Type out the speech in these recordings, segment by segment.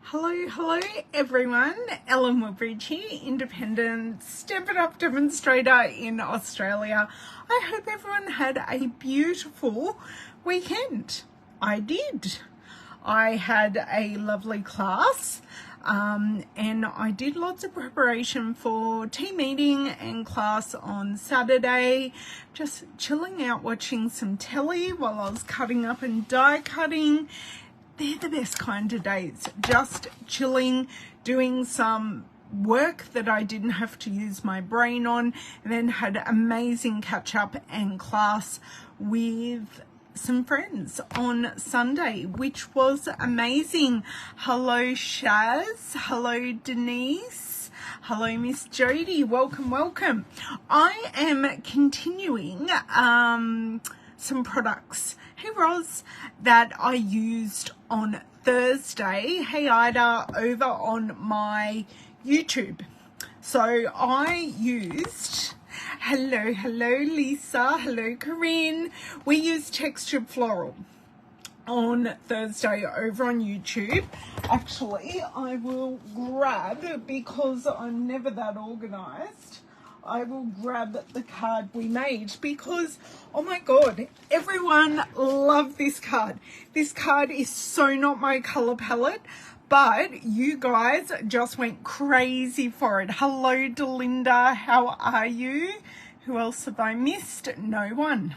Hello everyone, Ellen Woodbridge here, independent Stampin' Up! Demonstrator in Australia. I hope everyone had a beautiful weekend. I did. I had a lovely class and I did lots of preparation for team meeting and class on Saturday, just chilling out watching some telly while I was cutting up and die cutting. They're the best kind of days, just chilling, doing some work that I didn't have to use my brain on, and then had amazing catch up and class with some friends on Sunday, which was amazing. Hello Shaz, hello Denise, hello Miss Jody, welcome. I am continuing some products, hey Roz, that I used on Thursday, hey Ida, over on my YouTube. So I used, hello Lisa, hello Corinne, we used textured floral on Thursday over on YouTube. Actually, I will grab, because I'm never that organized, I will grab the card we made because, oh my God, everyone loved this card. This card is so not my color palette, but you guys just went crazy for it. Hello, Delinda, how are you? Who else have I missed? No one.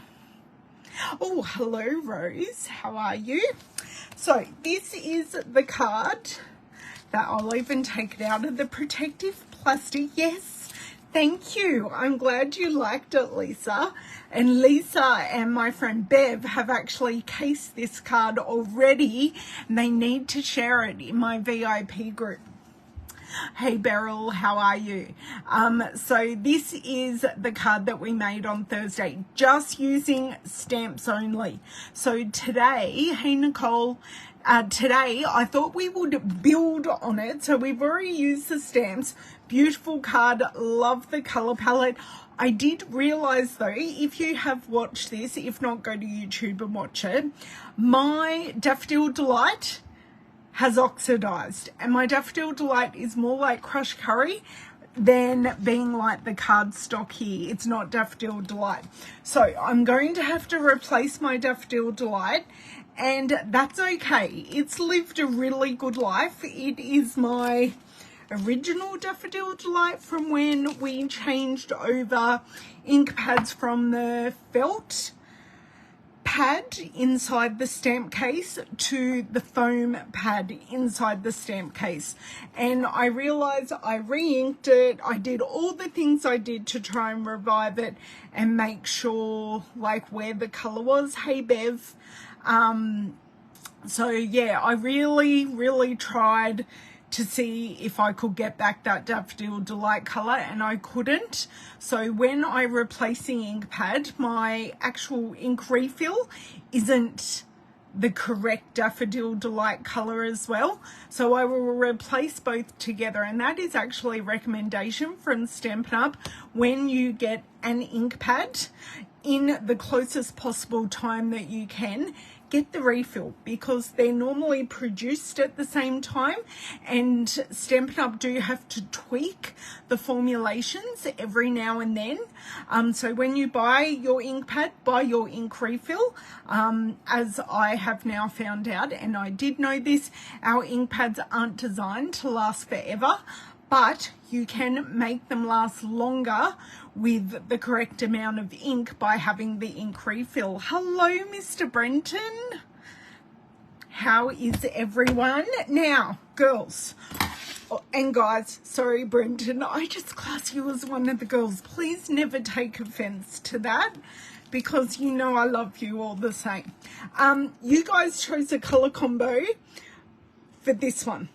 Oh, hello, Rose, how are you? So this is the card that I'll even take it out of the protective plastic. Yes. Thank you. I'm glad you liked it, Lisa. And Lisa and my friend Bev have actually cased this card already, and they need to share it in my VIP group. Hey Beryl, how are you? So this is the card that we made on Thursday, just using stamps only. So today, hey Nicole, today I thought we would build on it. So we've already used the stamps. Beautiful card, love the color palette. I did realize though, if you have watched this, if not, go to YouTube and watch it, my Daffodil Delight has oxidized, and my Daffodil Delight is more like Crushed Curry than being like the cardstock here. It's not Daffodil Delight. So I'm going to have to replace my Daffodil Delight, and that's okay. It's lived a really good life. It is my original Daffodil Delight from when we changed over ink pads from the felt pad inside the stamp case to the foam pad inside the stamp case, and I realized I re-inked it. I did all the things I did to try and revive it and make sure like where the color was. Hey Bev. So yeah, I really tried to see if I could get back that Daffodil Delight color, and I couldn't. So when I replace the ink pad, my actual ink refill isn't the correct Daffodil Delight color as well. So I will replace both together, and that is actually a recommendation from Stampin' Up! When you get an ink pad, in the closest possible time that you can, get the refill, because they're normally produced at the same time, and Stampin' Up! Do have to tweak the formulations every now and then. So when you buy your ink pad, buy your ink refill. As I have now found out, and I did know this, our ink pads aren't designed to last forever, but you can make them last longer with the correct amount of ink by having the ink refill. Hello, Mr. Brenton. How is everyone? Now, girls and guys, sorry, Brenton, I just class you as one of the girls. Please never take offense to that, because you know I love you all the same. You guys chose a color combo for this one.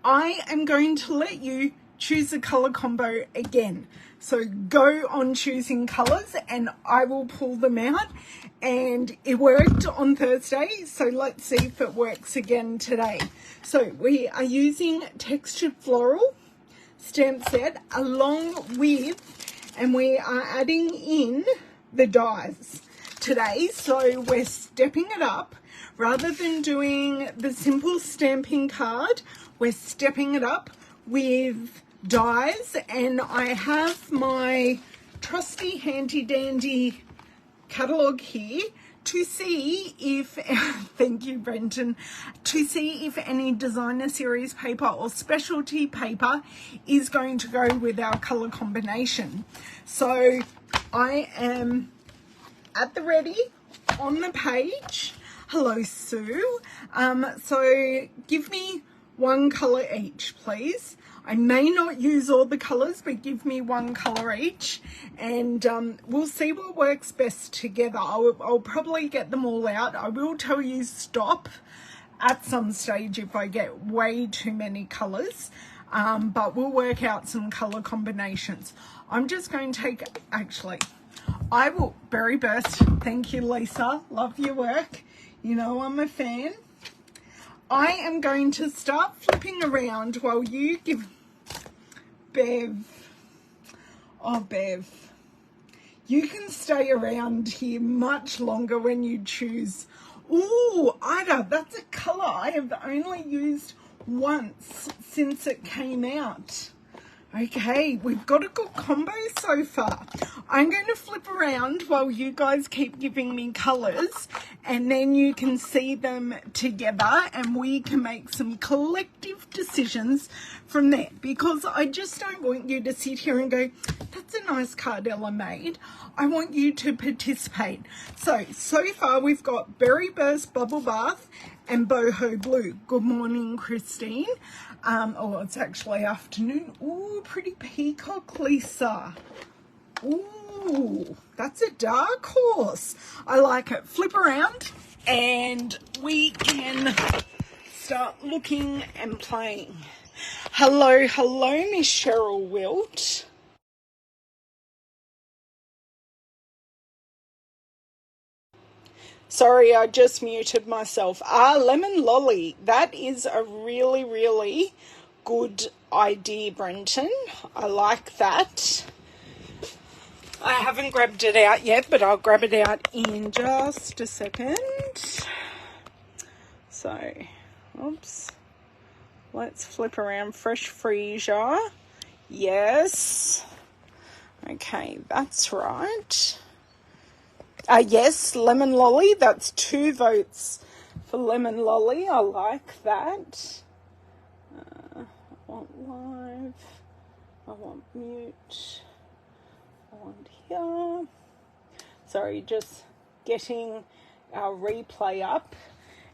I am going to let you choose a color combo again. So go on choosing colors and I will pull them out. And it worked on Thursday, so let's see if it works again today. So we are using textured floral stamp set along with, and we are adding in the dies today. So we're stepping it up Rather than doing the simple stamping card, we're stepping it up with dies, and I have my trusty handy dandy catalogue here to see if, thank you Brenton, to see if any designer series paper or specialty paper is going to go with our colour combination. So I am at the ready on the page. Hello Sue. So give me one colour each please. I may not use all the colours, but give me one colour each, and we'll see what works best together. I'll probably get them all out. I will tell you stop at some stage if I get way too many colours, but we'll work out some colour combinations. I'm just going to take, actually, I will, Berry Burst, thank you Lisa, love your work. You know I'm a fan. I am going to start flipping around while you give Bev. Oh, Bev. You can stay around here much longer when you choose. Ooh, Ida, that's a colour I have only used once since it came out. Okay, we've got a good combo so far. I'm going to flip around while you guys keep giving me colours, and then you can see them together and we can make some collective decisions from there, because I just don't want you to sit here and go, that's a nice card Ella made. I want you to participate. So far we've got Berry Burst Bubble Bath and Boho Blue. Good morning, Christine. Oh, it's actually afternoon. Ooh, pretty peacock, Lisa. Ooh, that's a dark horse. I like it. Flip around and we can start looking and playing. Hello, Miss Cheryl Wilt. Sorry, I just muted myself. Lemon Lolly. That is a really, really good idea, Brenton. I like that. I haven't grabbed it out yet, but I'll grab it out in just a second. So, oops. Let's flip around. Fresh freesia. Yes. Okay, that's right. Yes, Lemon Lolly. That's 2 votes for Lemon Lolly. I like that. I want live. I want mute. I want here. Sorry, just getting our replay up.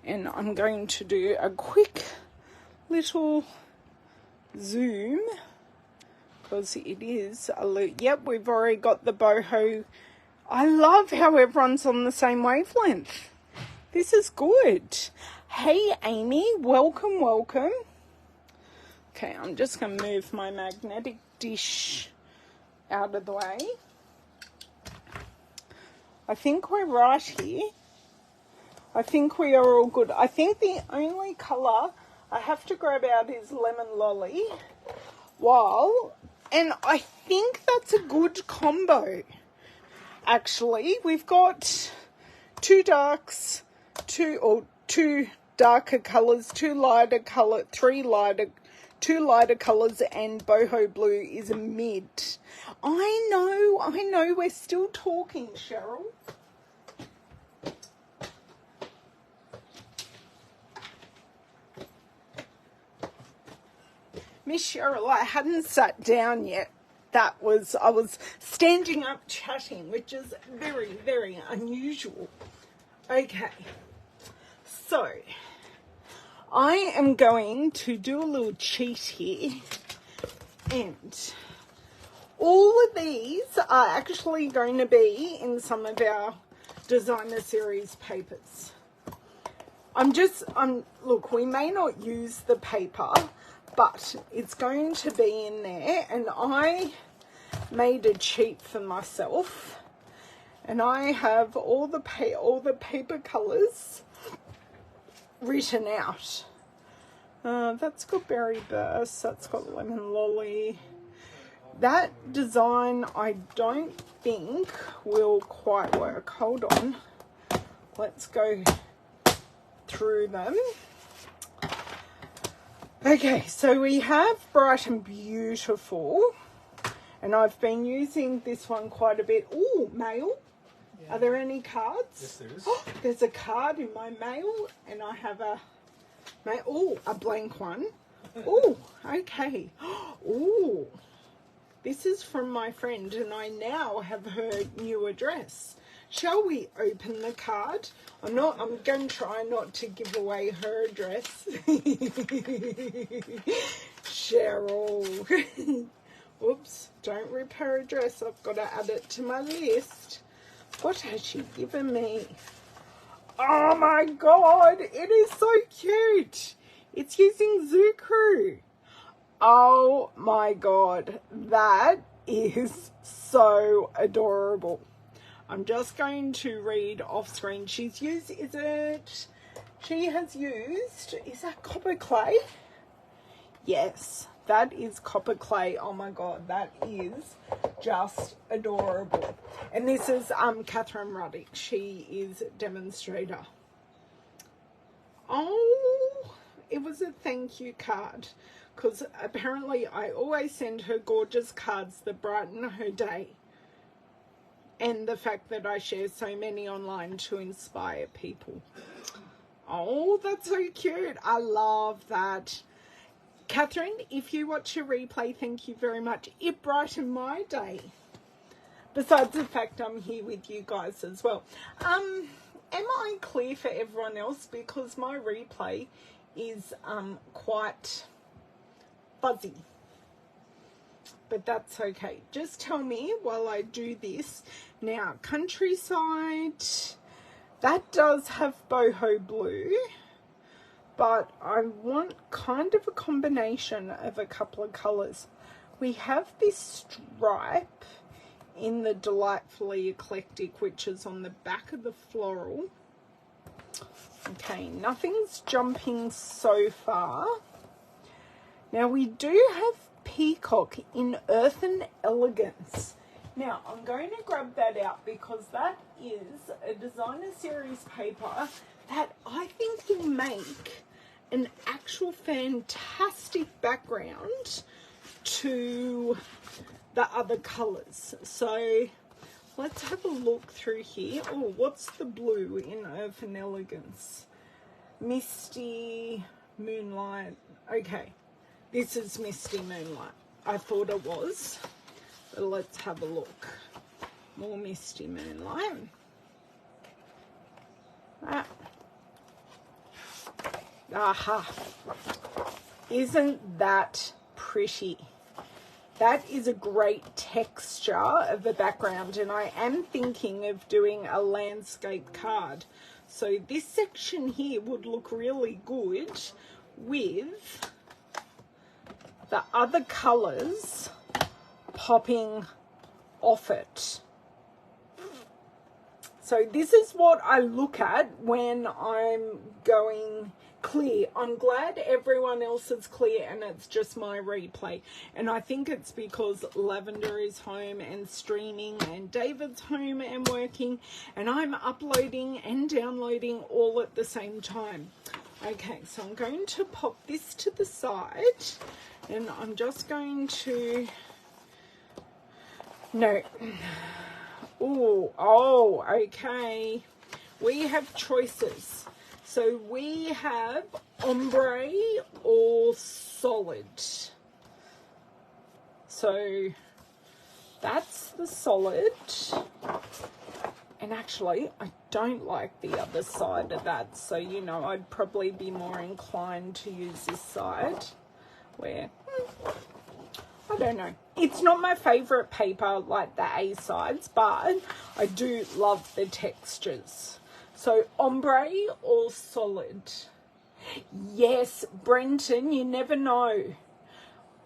And I'm going to do a quick little zoom, because it is a loop. Yep, we've already got the boho. I love how everyone's on the same wavelength. This is good. Hey, Amy, welcome, welcome. Okay, I'm just going to move my magnetic dish out of the way. I think we're right here. I think we are all good. I think the only colour I have to grab out is Lemon Lolly. And I think that's a good combo. Actually, we've got 2 darks, 2 darker colours, 2 lighter colour, 2 lighter colours, and boho blue is a mid. I know, we're still talking, Cheryl. Miss Cheryl, I hadn't sat down yet. I was standing up chatting, which is very, very unusual. Okay, so I am going to do a little cheat here, and all of these are actually going to be in some of our designer series papers. Look, we may not use the paper, but it's going to be in there, and I made a cheat for myself, and I have all the paper colours written out. That's got Berry Burst, that's got Lemon Lolly. That design I don't think will quite work. Hold on, let's go through them. Okay, so we have Bright and Beautiful, and I've been using this one quite a bit. Oh, mail. Yeah. Are there any cards? Yes, there is. Oh, there's a card in my mail, and I have a blank one. Oh, okay. Oh, this is from my friend, and I now have her new address. Shall we open the card? I'm going to try not to give away her address. Cheryl. Oops, don't rip her address. I've got to add it to my list. What has she given me? Oh my God, it is so cute. It's using Zucchero. Oh my God, that is so adorable. I'm just going to read off screen. She's used, is that copper clay? Yes, that is copper clay. Oh my God, that is just adorable. And this is Catherine Ruddick. She is Demonstrator. Oh, it was a thank you card, because apparently I always send her gorgeous cards that brighten her day. And the fact that I share so many online to inspire people. Oh, that's so cute. I love that. Catherine, if you watch your replay, thank you very much. It brightened my day. Besides the fact I'm here with you guys as well. Am I clear for everyone else? Because my replay is quite fuzzy. But that's okay. Just tell me while I do this. Now, Countryside, that does have boho blue, but I want kind of a combination of a couple of colours. We have this stripe in the Delightfully Eclectic, which is on the back of the floral. Okay, nothing's jumping so far. Now, we do have Peacock in Earthen Elegance. Now, I'm going to grab that out because that is a designer series paper that I think will make an actual fantastic background to the other colours. So let's have a look through here. Oh, what's the blue in Earthen Elegance? Misty Moonlight. Okay. This is Misty Moonlight. I thought it was. But let's have a look. More Misty Moonlight. Aha. Isn't that pretty? That is a great texture of the background, and I am thinking of doing a landscape card. So this section here would look really good with the other colours popping off it. So this is what I look at when I'm going clear. I'm glad everyone else is clear and it's just my replay. And I think it's because Lavender is home and streaming and David's home and working, and I'm uploading and downloading all at the same time. Okay, so I'm going to pop this to the side. And I'm just going to, no, oh, okay. We have choices. So we have ombre or solid. So that's the solid. And actually, I don't like the other side of that. So, you know, I'd probably be more inclined to use this side. Where I don't know, it's not my favorite paper like the A sides, but I do love the textures. So ombre or solid? Yes, Brenton, you never know,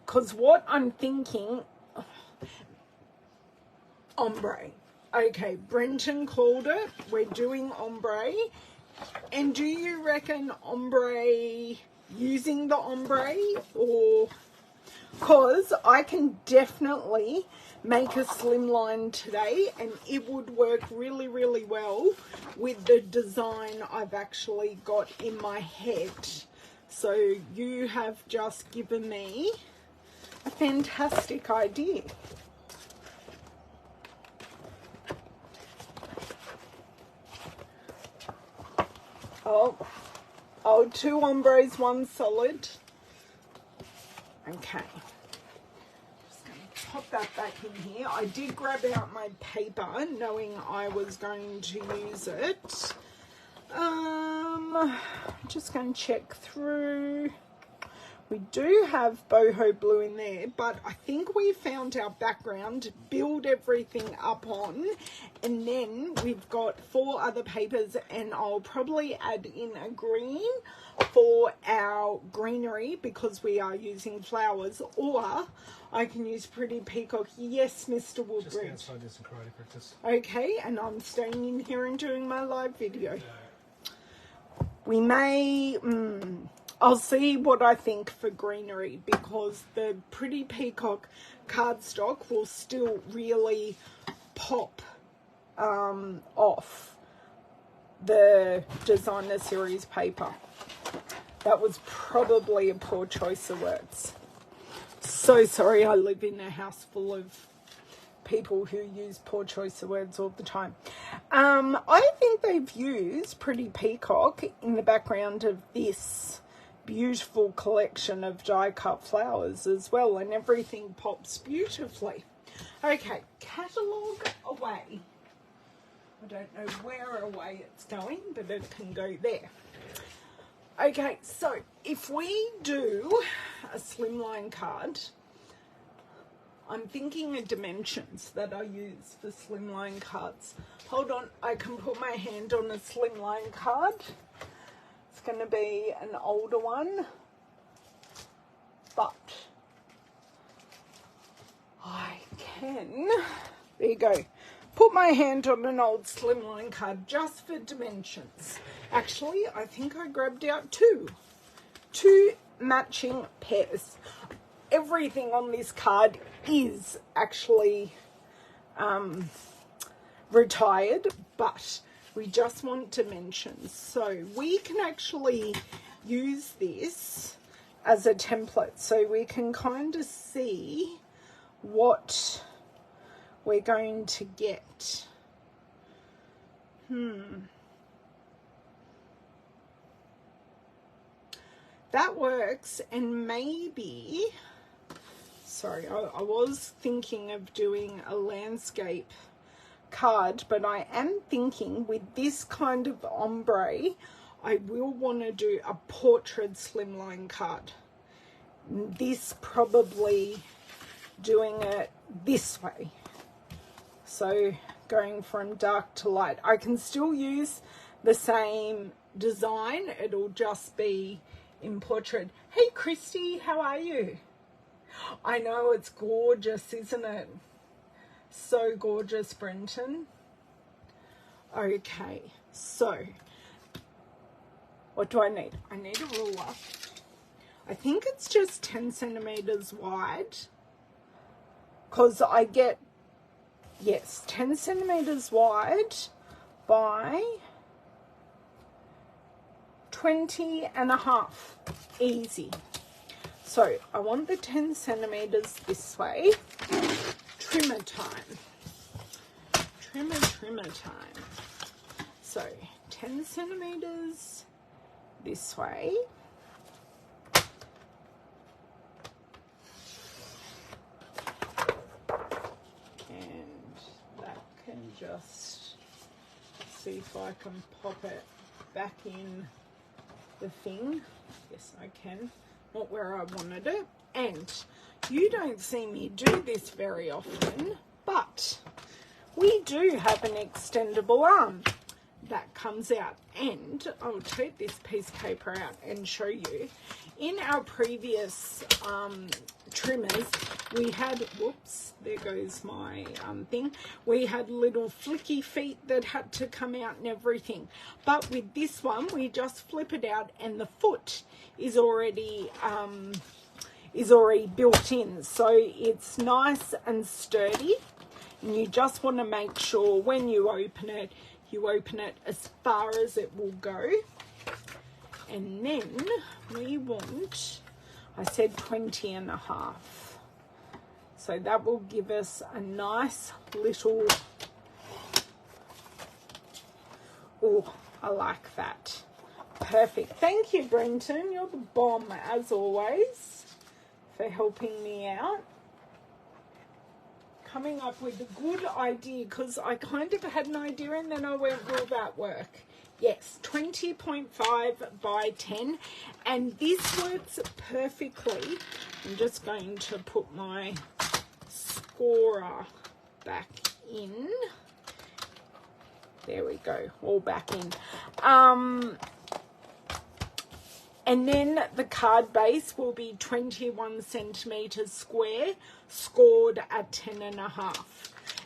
because what I'm thinking, ombre. Okay, Brenton called it. We're doing ombre. And do you reckon ombre, using the ombre, or because I can definitely make a slimline today, and it would work really, really well with the design I've actually got in my head. So you have just given me a fantastic idea. Oh, 2 ombres, 1 solid. Okay. Just going to pop that back in here. I did grab out my paper knowing I was going to use it. Just going to check through. We do have boho blue in there, but I think we found our background to build everything up on, and then we've got 4 other papers, and I'll probably add in a green for our greenery because we are using flowers, or I can use Pretty Peacock. Yes, Mr. Woodbridge. Just outside this karate practice. Okay, and I'm staying in here and doing my live video. We may... I'll see what I think for greenery, because the Pretty Peacock cardstock will still really pop off the designer series paper. That was probably a poor choice of words. So sorry, I live in a house full of people who use poor choice of words all the time. I think they've used Pretty Peacock in the background of this beautiful collection of die cut flowers as well, and everything pops beautifully. Okay, catalogue away. I don't know where away it's going, but it can go there. Okay, so if we do a slimline card, I'm thinking of dimensions that I use for slimline cards. Hold on, I can put my hand on a slimline card. It's going to be an older one, but I can, there you go, put my hand on an old slimline card just for dimensions. Actually, I think I grabbed out two matching pairs. Everything on this card is actually retired, but we just want dimensions. So we can actually use this as a template, so we can kind of see what we're going to get. That works. And maybe, sorry, I was thinking of doing a landscape card, but I am thinking with this kind of ombre, I will want to do a portrait slimline card. This probably doing it this way. So going from dark to light. I can still use the same design. It'll just be in portrait. Hey Christy, how are you? I know, it's gorgeous, isn't it? So gorgeous, Brenton. Okay, so what do I need? I need a ruler. I think it's just 10 centimeters wide, because I get, yes, 10 centimeters wide by 20.5, easy. So I want the 10 centimeters this way. Trimmer time. Trimmer time. So 10 centimeters this way. And that can just, see if I can pop it back in the thing. Yes, I can. Not where I wanted it. And you don't see me do this very often, but we do have an extendable arm that comes out, and I'll take this piece of paper out and show you. In our previous trimmers, we had, whoops, there goes my thing. We had little flicky feet that had to come out and everything. But with this one, we just flip it out and the foot is already is already built in, so it's nice and sturdy. And you just want to make sure when you open it as far as it will go. And then we want, I said 20.5. So that will give us a nice little, oh, I like that. Perfect. Thank you, Brenton. You're the bomb, as always, for helping me out. Coming up with a good idea, because I kind of had an idea and then I went, will that work? Yes, 20.5 by 10. And this works perfectly. I'm just going to put my scorer back in. There we go, all back in. And then the card base will be 21 centimeters square, scored at 10.5.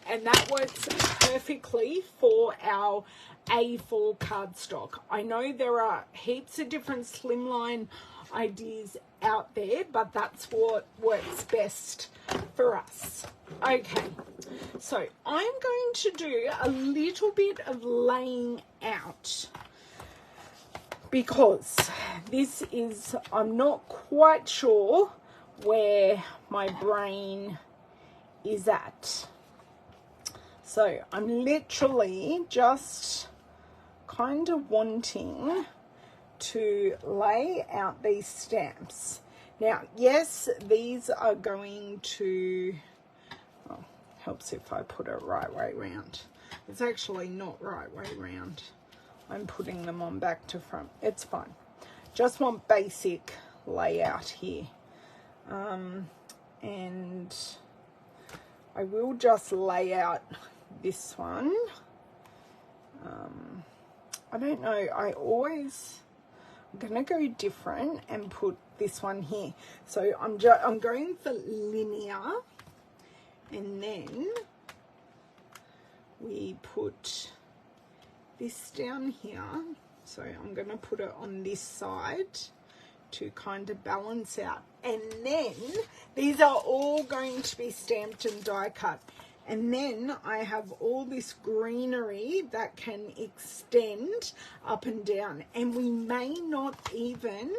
And that works perfectly for our A4 cardstock. I know there are heaps of different slimline ideas out there, but that's what works best for us. Okay, so I'm going to do a little bit of laying out, because this is, I'm not quite sure where my brain is at. So I'm literally just kind of wanting to lay out these stamps. Now, yes, these are going to, oh, helps if I put it right way round. It's actually not right way round. I'm putting them on back to front. It's fine. Just want basic layout here. And I will just lay out this one. I don't know. I'm going to go different and put this one here. So I'm going for linear, and then we put this down here. So I'm going to put it on this side to kind of balance out. And then these are all going to be stamped and die cut. And then I have all this greenery that can extend up and down. And we may not even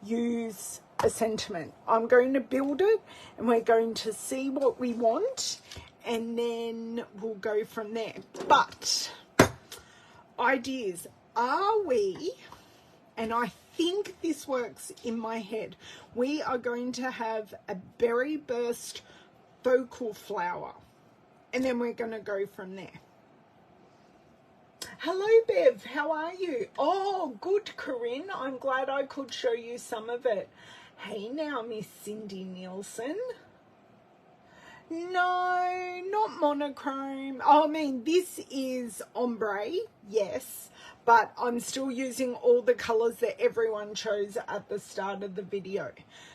use a sentiment. I'm going to build it and we're going to see what we want. And then we'll go from there. But ideas, are we, and I think this works in my head, we are going to have a berry burst focal flower, and then we're going to go from there. Hello, Bev, how are you? Oh, good, Corinne. I'm glad I could show you some of it. Hey now, Miss Cindy Nielsen. No, not monochrome. Oh, I mean, this is ombre, yes, but I'm still using all the colors that everyone chose at the start of the video.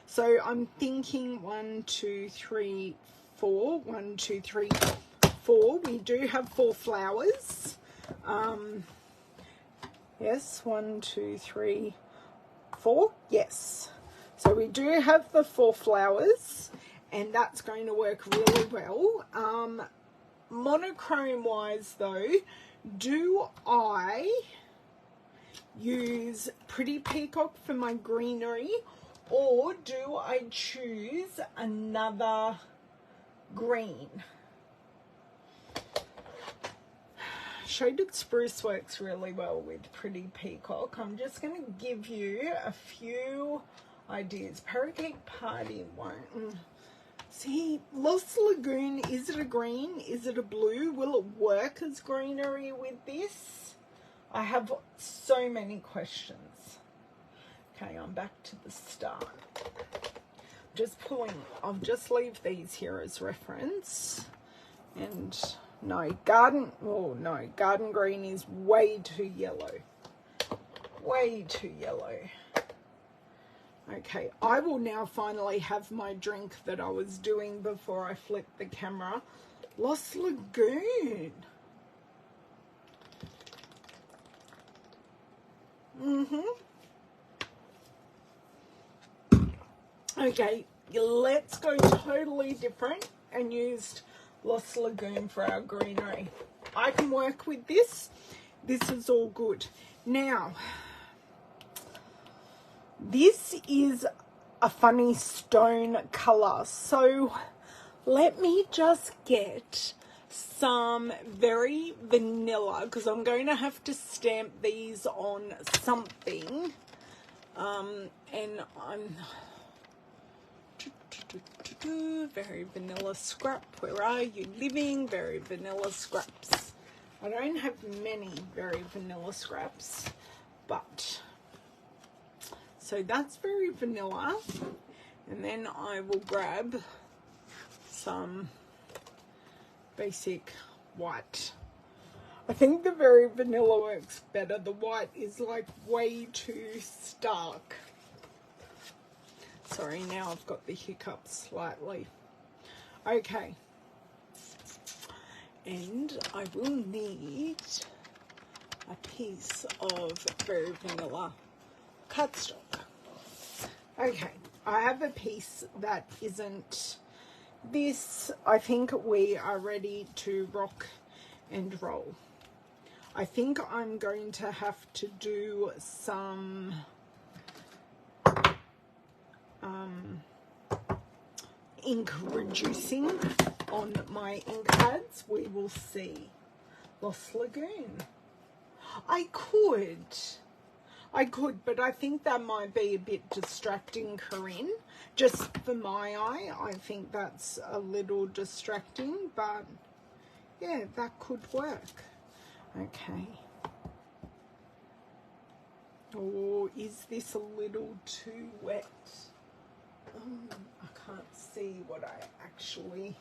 So I'm thinking 1, 2, 3, 4. 1, 2, 3, 4. We do have 4 flowers. Yes, 1, 2, 3, 4. Yes. So we do have the 4 flowers. And that's going to work really well. Monochrome wise though, do I use Pretty Peacock for my greenery, or do I choose another green? Shaded Spruce works really well with Pretty Peacock. I'm just going to give you a few ideas. Parakeet Party won't. See, Lost Lagoon, is it a green? Is it a blue? Will it work as greenery with this? I have so many questions. Okay, I'm back to the start. Just pulling, I'll just leave these here as reference. And no, garden green is way too yellow. Way too yellow. Okay, I will now finally have my drink that I was doing before I flipped the camera. Lost Lagoon. Okay, let's go totally different and used Lost Lagoon for our greenery. I can work with this. This is all good. Now, this is a funny stone colour. So let me just get some very vanilla, because I'm going to have to stamp these on something. And I'm very vanilla scrap. Where are you living? Very vanilla scraps. I don't have many very vanilla scraps, but so that's very vanilla. And then I will grab some basic white. I think the very vanilla works better. The white is like way too stark. Sorry, now I've got the hiccups slightly. Okay. And I will need a piece of very vanilla cardstock. Okay, I have a piece that isn't this. I think we are ready to rock and roll. I think I'm going to have to do some ink reducing on my ink pads. We will see. Lost Lagoon. I could, but I think that might be a bit distracting, Corinne. Just for my eye, I think that's a little distracting, but yeah, that could work. Okay. Or is this a little too wet? I can't see what I actually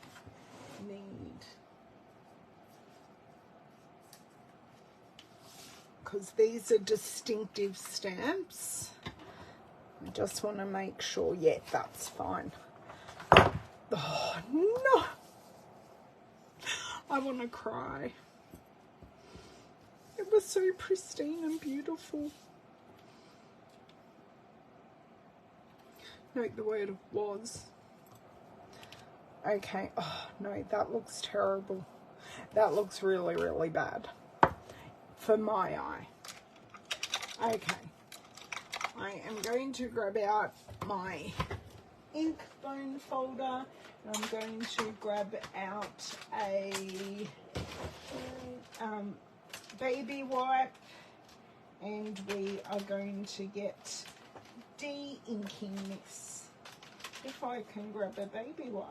need. Because these are distinctive stamps. I just want to make sure, yeah, that's fine. Oh, no. I want to cry. It was so pristine and beautiful. Note the word was. Okay. Oh, no, that looks terrible. That looks really, really bad for my eye. Okay. I am going to grab out my ink bone folder. And I'm going to grab out a baby wipe. And we are going to get de-inking this. If I can grab a baby wipe.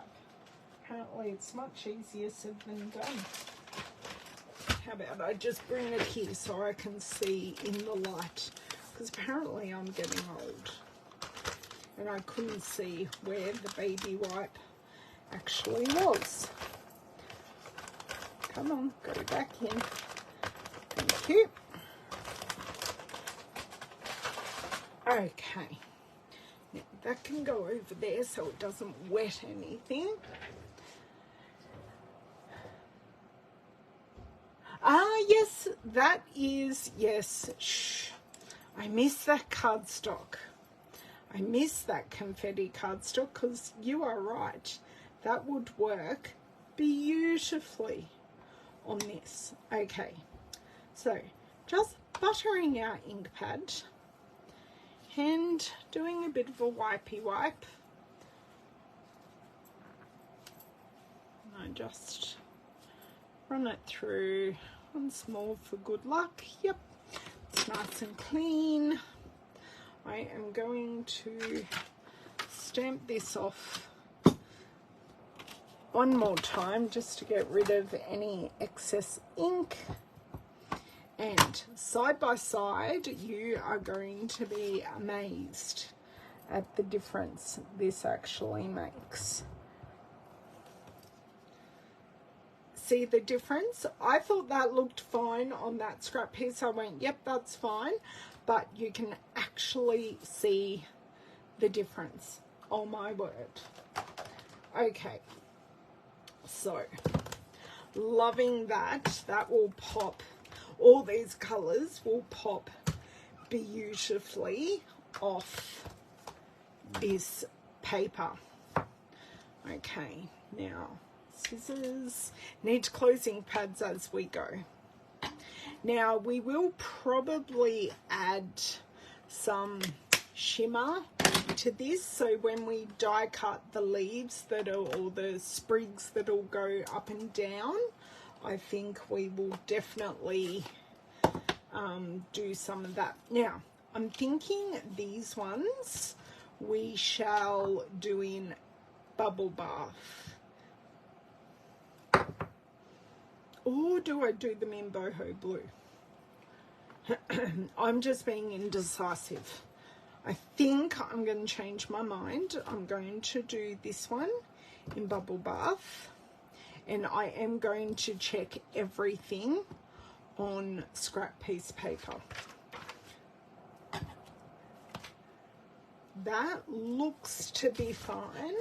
Apparently it's much easier said than done. How about I just bring it here so I can see in the light, because apparently I'm getting old and I couldn't see where the baby wipe actually was. Come on, go back in. Thank you. Okay, now that can go over there so it doesn't wet anything. Ah, yes, that is, yes, shh. I miss that cardstock. I miss that confetti cardstock, because you are right. That would work beautifully on this. Okay, so just buttering our ink pad and doing a bit of a wipey wipe. I just run it through once more for good luck. Yep, it's nice and clean. I am going to stamp this off one more time just to get rid of any excess ink. And side by side, you are going to be amazed at the difference this actually makes. See the difference? I thought that looked fine on that scrap piece. I went, yep, that's fine. But you can actually see the difference. Oh my word. Okay. So, loving that. That will pop. All these colours will pop beautifully off this paper. Okay, now scissors. Need to close ink pads as we go. Now we will probably add some shimmer to this, so when we die cut the leaves that are, or the sprigs that'll go up and down, I think we will definitely do some of that. Now I'm thinking these ones we shall do in bubble bath, or do I do them in boho blue? I'm just being indecisive. I think I'm going to change my mind. I'm going to do this one in bubble bath, and I am going to check everything on scrap piece paper. That looks to be fine,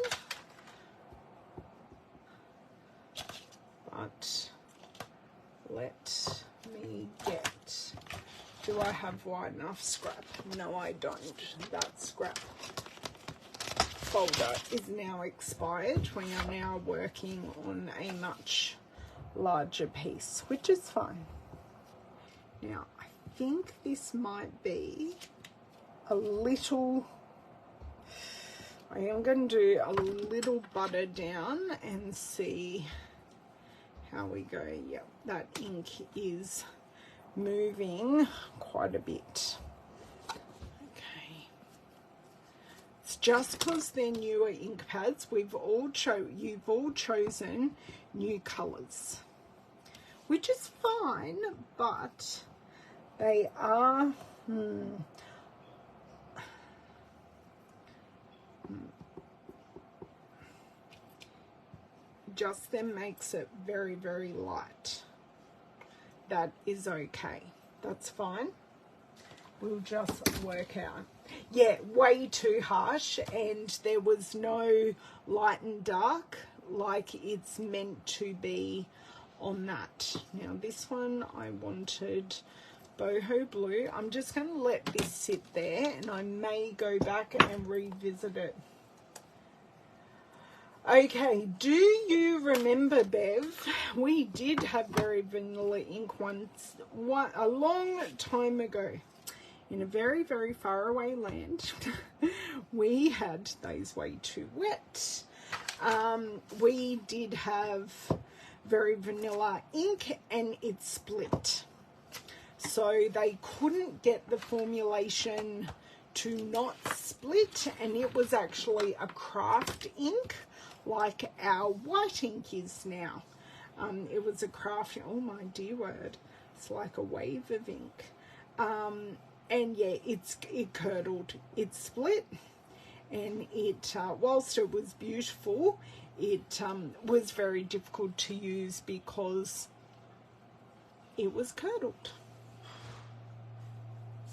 but let me get, do I have wide enough scrap? No, I don't. That scrap folder is now expired. We are now working on a much larger piece, which is fine. Now, I think this might be a little, I am going to do a little butter down and see how we go. Yep, that ink is moving quite a bit. Okay, it's just because they're newer ink pads. You've all chosen new colors, which is fine, but they are just them makes it very, very light. That is okay. That's fine. We'll just work out. Yeah, way too harsh, and there was no light and dark like it's meant to be on that. Now this one I wanted boho blue. I'm just going to let this sit there, and I may go back and revisit it. Okay, do you remember, Bev? We did have very vanilla ink once, a long time ago, in a very, very far away land. We had those way too wet. We did have very vanilla ink, and it split. So they couldn't get the formulation to not split, and it was actually a craft ink, like our white ink is now. It was a craft, oh my dear word, it's like a wave of ink. And yeah, it curdled, it split, and it, whilst it was beautiful, it was very difficult to use because it was curdled.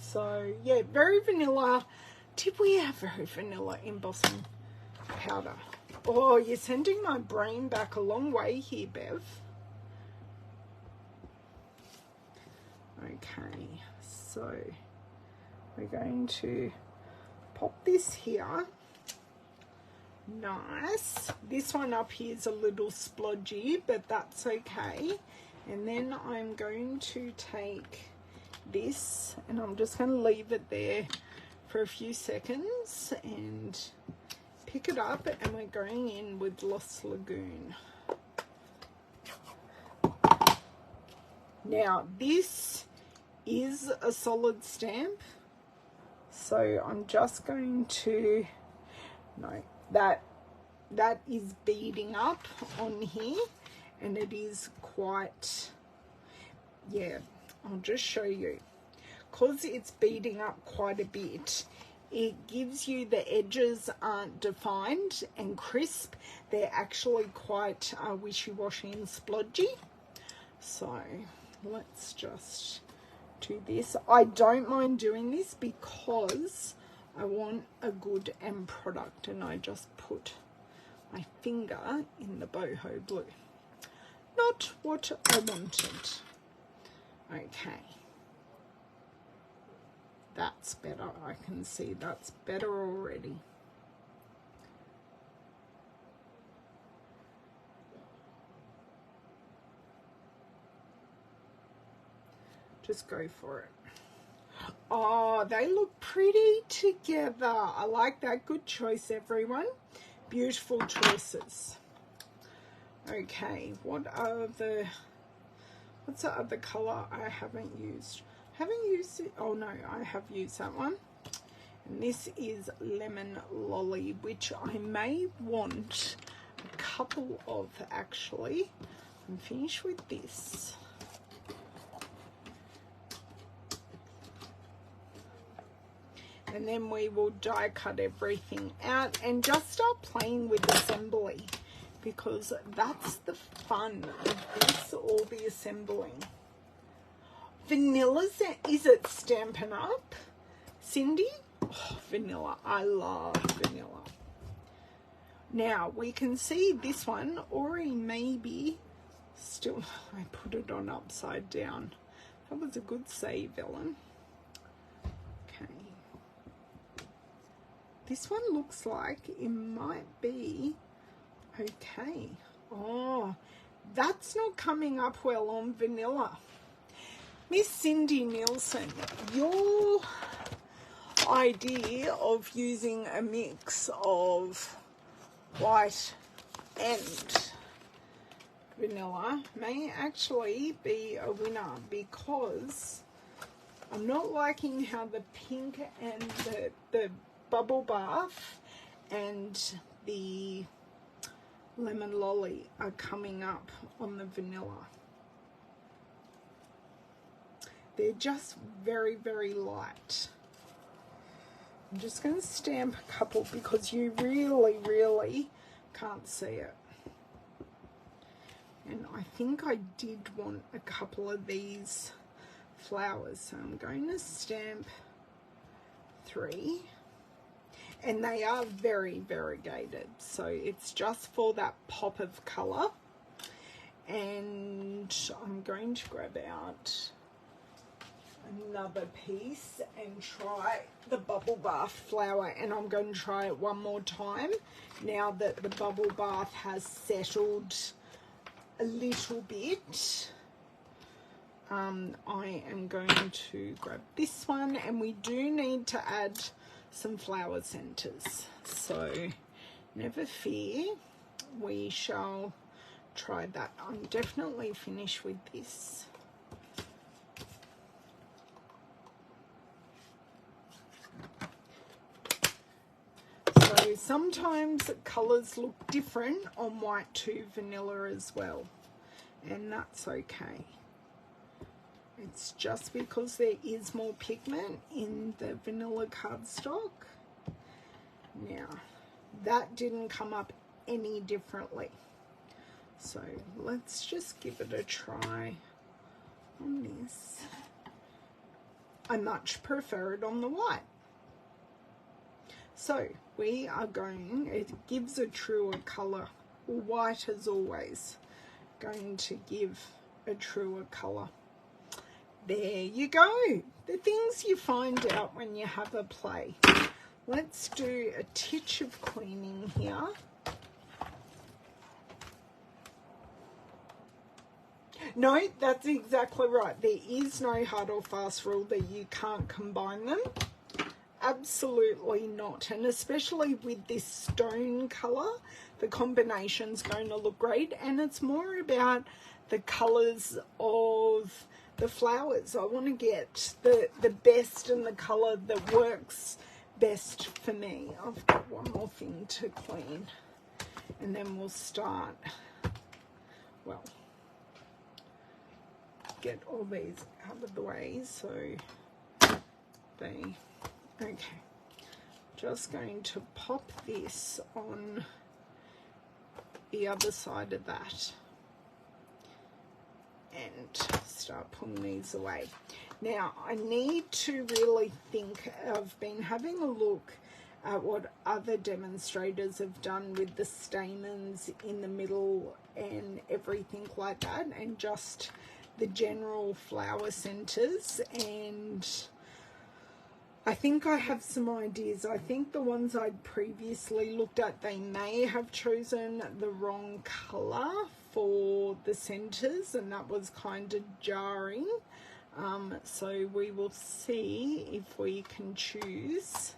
So yeah, very vanilla. Did we have very vanilla embossing powder? Oh, you're sending my brain back a long way here, Bev. Okay, so we're going to pop this here. Nice. This one up here is a little splodgy, but that's okay. And then I'm going to take this, and I'm just going to leave it there for a few seconds and pick it up, and we're going in with Lost Lagoon. Now this is a solid stamp, so I'm just going to, no, that is beading up on here, and it is quite, yeah, I'll just show you. Because it's beading up quite a bit, it gives you the edges aren't defined and crisp. They're actually quite wishy-washy and splodgy. So let's just do this. I don't mind doing this because I want a good end product, and I just put my finger in the boho blue. Not what I wanted. Okay. That's better. I can see that's better already. Just go for it. Oh, they look pretty together. I like that. Good choice, everyone. Beautiful choices. Okay, what's the other color I haven't used? Haven't used it. Oh no, I have used that one. And this is Lemon Lolly, which I may want a couple of actually. I'm finished with this. And then we will die cut everything out and just start playing with assembly, because that's the fun of this, all the assembling. Vanilla, is it Stampin' Up? Cindy? Oh, vanilla. I love vanilla. Now, we can see this one, Ori maybe still, I put it on upside down. That was a good save, Ellen. Okay. This one looks like it might be okay. Oh, that's not coming up well on vanilla. Miss Cindy Nielsen, your idea of using a mix of white and vanilla may actually be a winner, because I'm not liking how the pink and the bubble bath and the lemon lolly are coming up on the vanilla. They're just very, very light. I'm just going to stamp a couple because you really, really can't see it. And I think I did want a couple of these flowers, so I'm going to stamp 3. And they are very variegated, so it's just for that pop of colour. And I'm going to grab out another piece and try the bubble bath flower, and I'm going to try it one more time now that the bubble bath has settled a little bit. I am going to grab this one, and we do need to add some flower centers, so never fear, we shall try that. I'm definitely finished with this. So sometimes colors look different on white to vanilla as well, and that's okay. It's just because there is more pigment in the vanilla cardstock. Now, that didn't come up any differently. So let's just give it a try on this. I much prefer it on the white. So we are going, it gives a truer colour. White as always, going to give a truer colour. There you go. The things you find out when you have a play. Let's do a titch of cleaning here. No, that's exactly right. There is no hard or fast rule that you can't combine them. Absolutely not. And especially with this stone colour, the combination's going to look great. And it's more about the colours of the flowers. I want to get the best and the colour that works best for me. I've got one more thing to clean, and then we'll start, well, get all these out of the way so they, okay, just going to pop this on the other side of that and start putting these away. Now I need to really think. I've been having a look at what other demonstrators have done with the stamens in the middle and everything like that, and just the general flower centers, and I think I have some ideas. I think the ones I'd previously looked at, they may have chosen the wrong color for the centers, and that was kind of jarring. So we will see if we can choose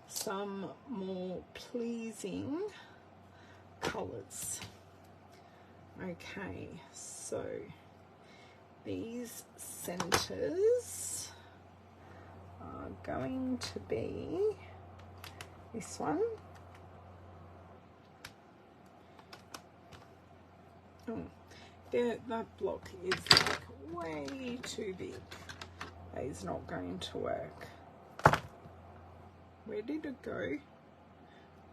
some more pleasing colours. Okay, so these centres are going to be this one. Oh, that block is like way too big. That is not going to work. Where did it go?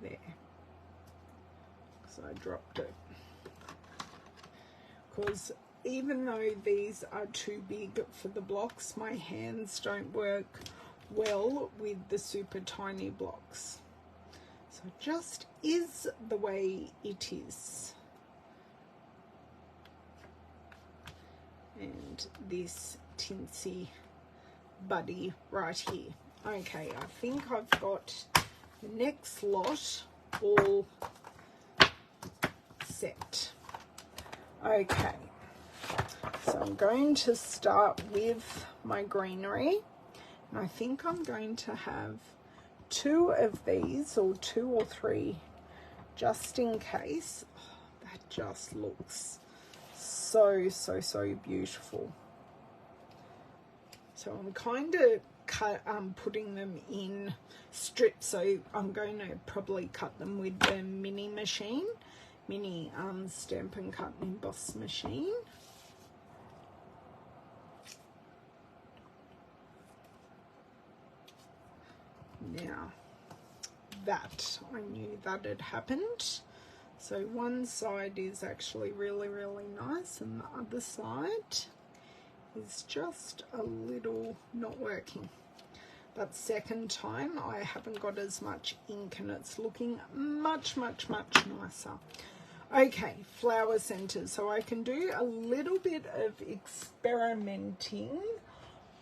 There. So I dropped it. Because even though these are too big for the blocks, my hands don't work well with the super tiny blocks. So it just is the way it is. And this tinsy buddy right here. Okay, I think I've got the next lot all set. Okay, so I'm going to start with my greenery, and I think I'm going to have 2 of these, or 2 or 3, just in case. Oh, that just looks so beautiful. So I'm kind of putting them in strips, so I'm going to probably cut them with the mini machine, mini Stampin' Cut and Emboss machine. Now that I knew that had happened, so one side is actually really nice and the other side is just a little not working. But second time I haven't got as much ink and it's looking much nicer. Okay, flower centers. So I can do a little bit of experimenting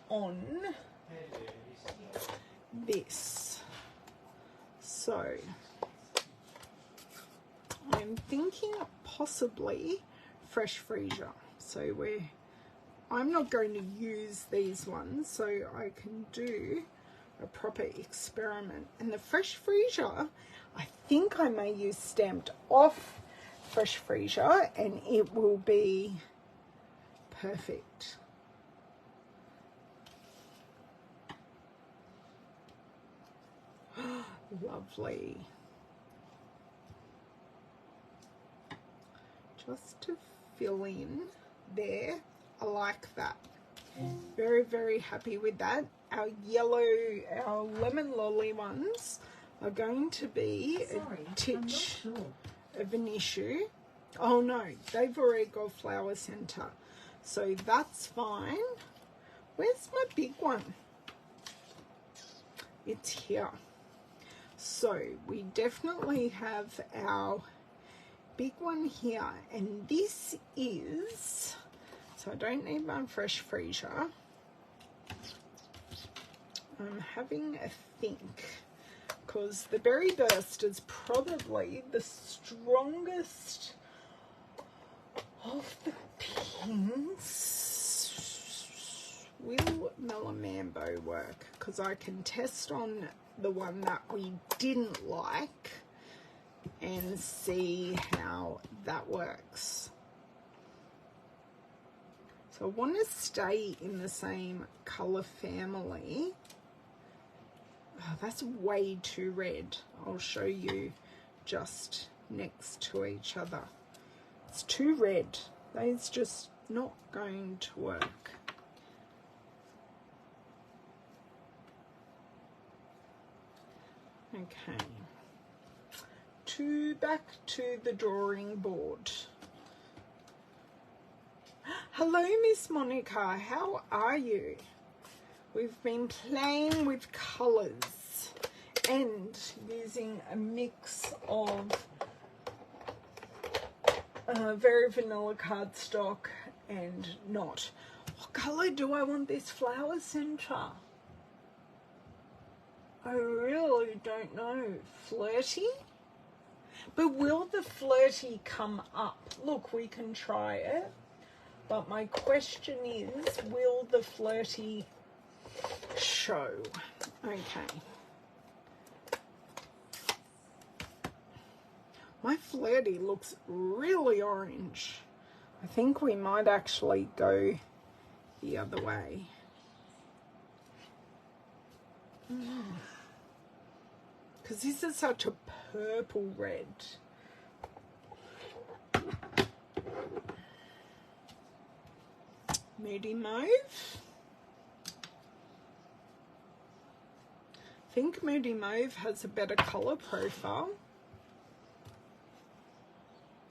on this. So I'm thinking possibly fresh freesia. So I'm not going to use these ones, so I can do a proper experiment. And the fresh freesia, I think I may use Stamped Off fresh freesia and it will be perfect. Lovely. Just to fill in there, I like that. Very happy with that. Our lemon lolly ones are going to be a titch of an issue. Oh no, they've already got flower center, so that's fine. Where's my big one? It's here. So we definitely have our big one here, and this is, so I don't need my fresh freesia. I'm having a think, because the Berry Burst is probably the strongest of the pinks. Will Melamambo work? Because I can test on the one that we didn't like and see how that works. So I want to stay in the same color family. Oh, that's way too red. I'll show you just next to each other. It's too red. That's just not going to work. Okay. Back to the drawing board. Hello, Miss Monica. How are you? We've been playing with colours and using a mix of very vanilla cardstock and not. What colour do I want this flower centre? I really don't know. Flirty? But will the flirty come up? Look, we can try it. But my question is, will the flirty show? Okay. My flirty looks really orange. I think we might actually go the other way. Because this is such a purple red. Moody Mauve. I think Moody Mauve has a better colour profile.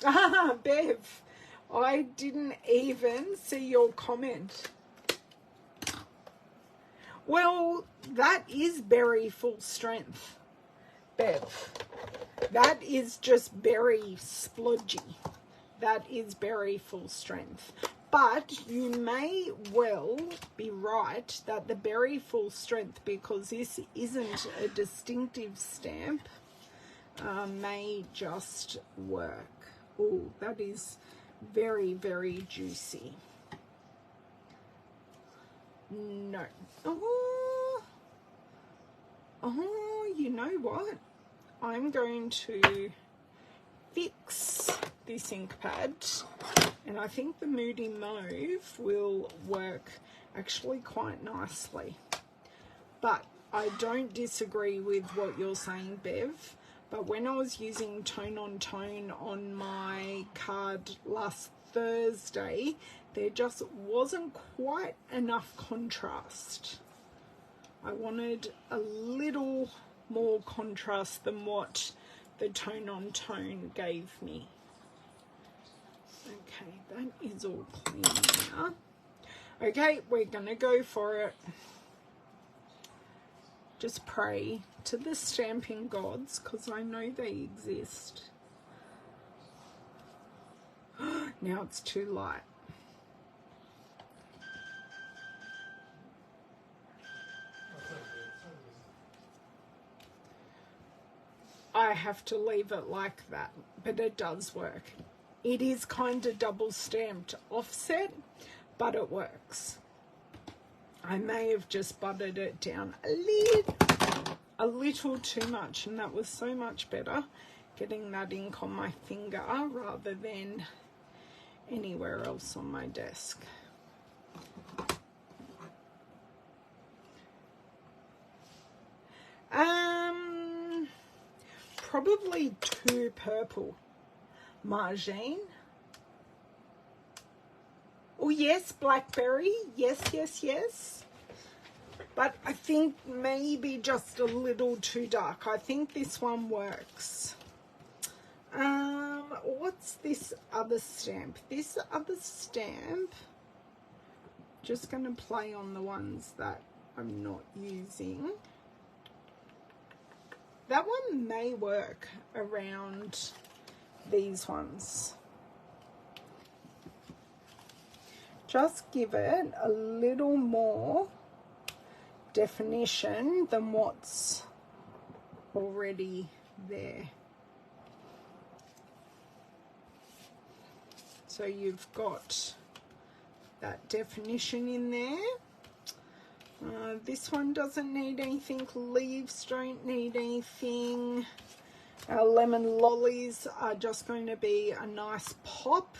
Ah, Bev, I didn't even see your comment. Well, that is berry full strength, Bev. That is just berry splodgy. That is berry full strength. But you may well be right that the berry full strength, because this isn't a distinctive stamp, may just work. Oh, that is very, very juicy. No. Oh, you know what? I'm going to fix this ink pad, and I think the Moody Mauve will work actually quite nicely. But I don't disagree with what you're saying, Bev. But when I was using tone on my card last Thursday, there just wasn't quite enough contrast. I wanted a little more contrast than what the tone on tone gave me. Okay, that is all clean now. Okay, we're gonna go for it. Just pray to the stamping gods, because I know they exist. Now it's too light. I have to leave it like that, but it does work. It is kind of double stamped offset, but it works. I may have just buttered it down a little too much, and that was so much better getting that ink on my finger rather than anywhere else on my desk. Probably too purple. Margine. Oh yes, blackberry. Yes, yes, yes. But I think maybe just a little too dark. I think this one works. What's this other stamp? This other stamp, just going to play on the ones that I'm not using. That one may work around these ones. Just give it a little more definition than what's already there. So you've got that definition in there. This one doesn't need anything. Leaves don't need anything. Our lemon lollies are just going to be a nice pop.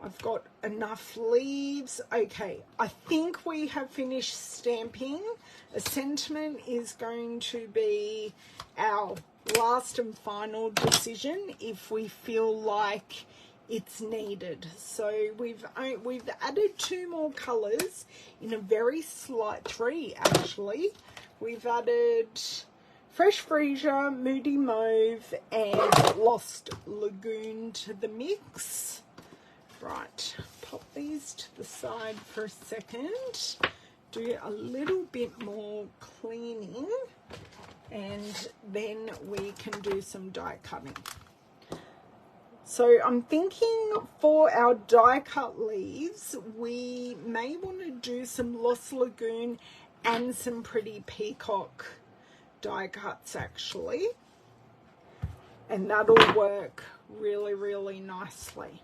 I've got enough leaves. Okay, I think we have finished stamping. A sentiment is going to be our last and final decision if we feel like it's needed. So we've added 2 more colors in a very slight, 3 actually. We've added Fresh Freesia, Moody Mauve, and Lost Lagoon to the mix. Right, pop these to the side for a second, do a little bit more cleaning, and then we can do some die cutting. So I'm thinking for our die cut leaves, we may want to do some Lost Lagoon and some Pretty Peacock die cuts actually, and that'll work really, really nicely.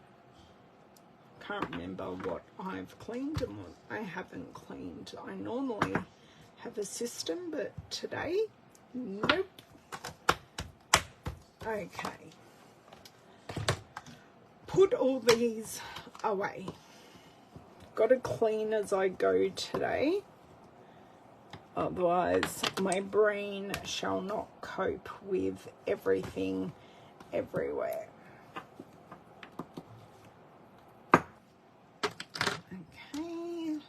can't remember what I've cleaned and what I haven't cleaned. I normally have a system, but today, nope. Okay. Put all these away. Got to clean as I go today. Otherwise, my brain shall not cope with everything everywhere. Okay,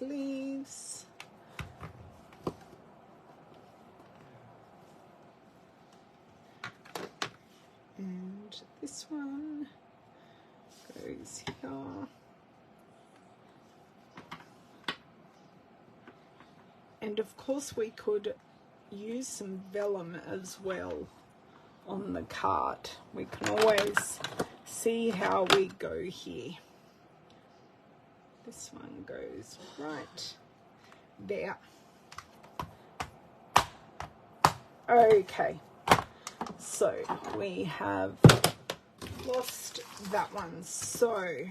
leaves. And this one goes here. And of course we could use some vellum as well on the card. We can always see how we go here. This one goes right there. Okay, so we have lost that one. So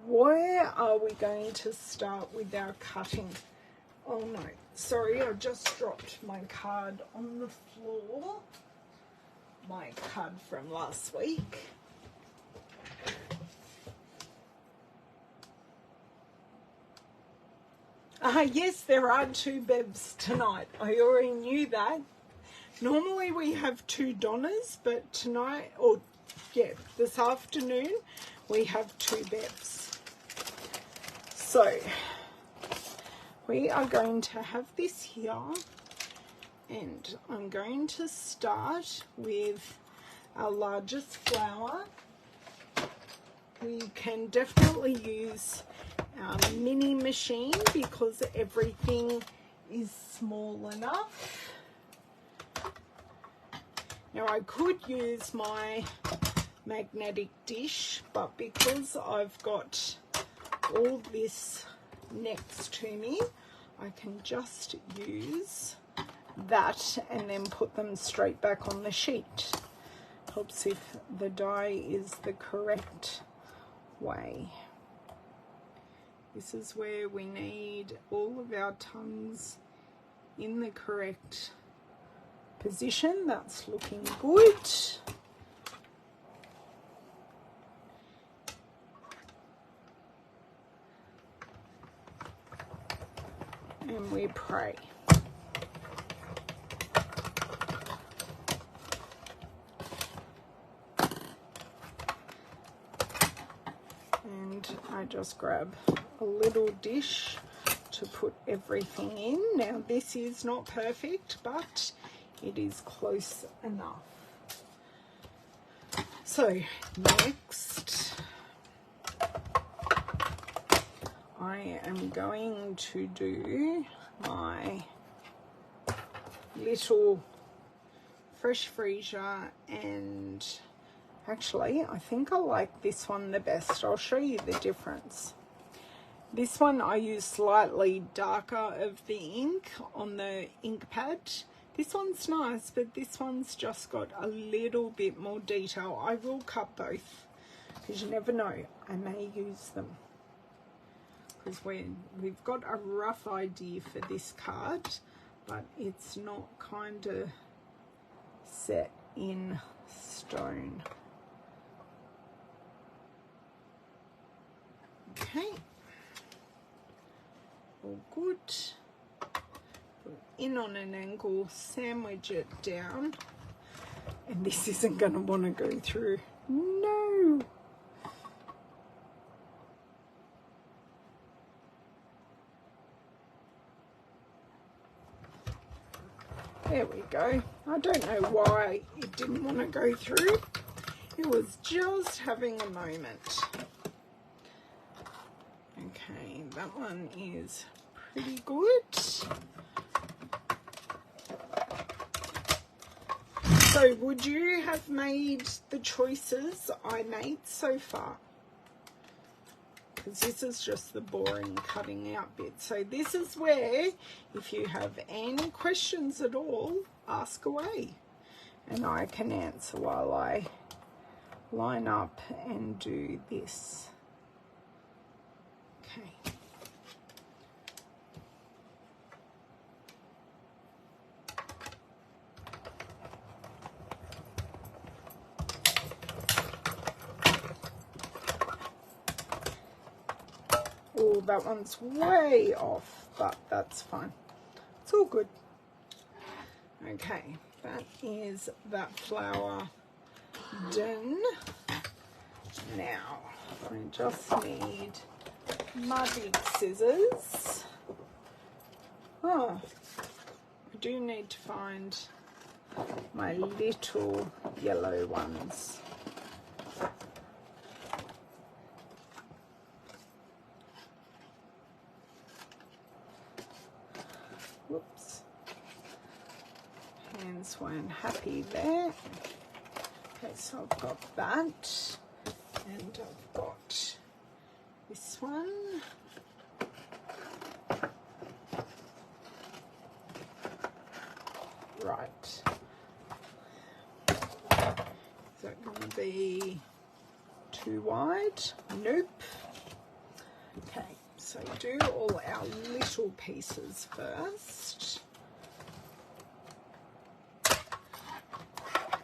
where are we going to start with our cutting? Oh no, sorry, I just dropped my card on the floor. My card from last week. Yes, there are 2 bevs tonight. I already knew that. Normally we have 2 Donnas, but tonight, or yeah, this afternoon, we have 2 bevs. So we are going to have this here, and I'm going to start with our largest flower. We can definitely use our mini machine because everything is small enough. Now I could use my magnetic dish, but because I've got all this next to me, I can just use that and then put them straight back on the sheet. Helps if the die is the correct way. This is where we need all of our tongues in the correct position. That's looking good. And we pray. And I just grab a little dish to put everything in. Now this is not perfect, but it is close enough. So next, I am going to do my little fresh freesia, and actually I think I like this one the best. I'll show you the difference. This one I use slightly darker of the ink on the ink pad. This one's nice, but this one's just got a little bit more detail. I will cut both because you never know, I may use them. Because we've got a rough idea for this card, but it's not kind of set in stone. Okay, all good. Put it in on an angle, sandwich it down, and this isn't going to want to go through. No. There we go. I don't know why it didn't want to go through. It was just having a moment. Okay, that one is pretty good. So would you have made the choices I made so far? Because this is just the boring cutting out bit. So this is where, if you have any questions at all, ask away. And I can answer while I line up and do this. Okay. Oh, that one's way off, but that's fine. It's all good. Okay, that is that flower done. Now, I just need my big scissors. Oh, I do need to find my little yellow ones. Whoops. Hands weren't happy there. Okay, so I've got that. And I've got this one. Right. Is that going to be too wide? Nope. Okay, so do all our little pieces first.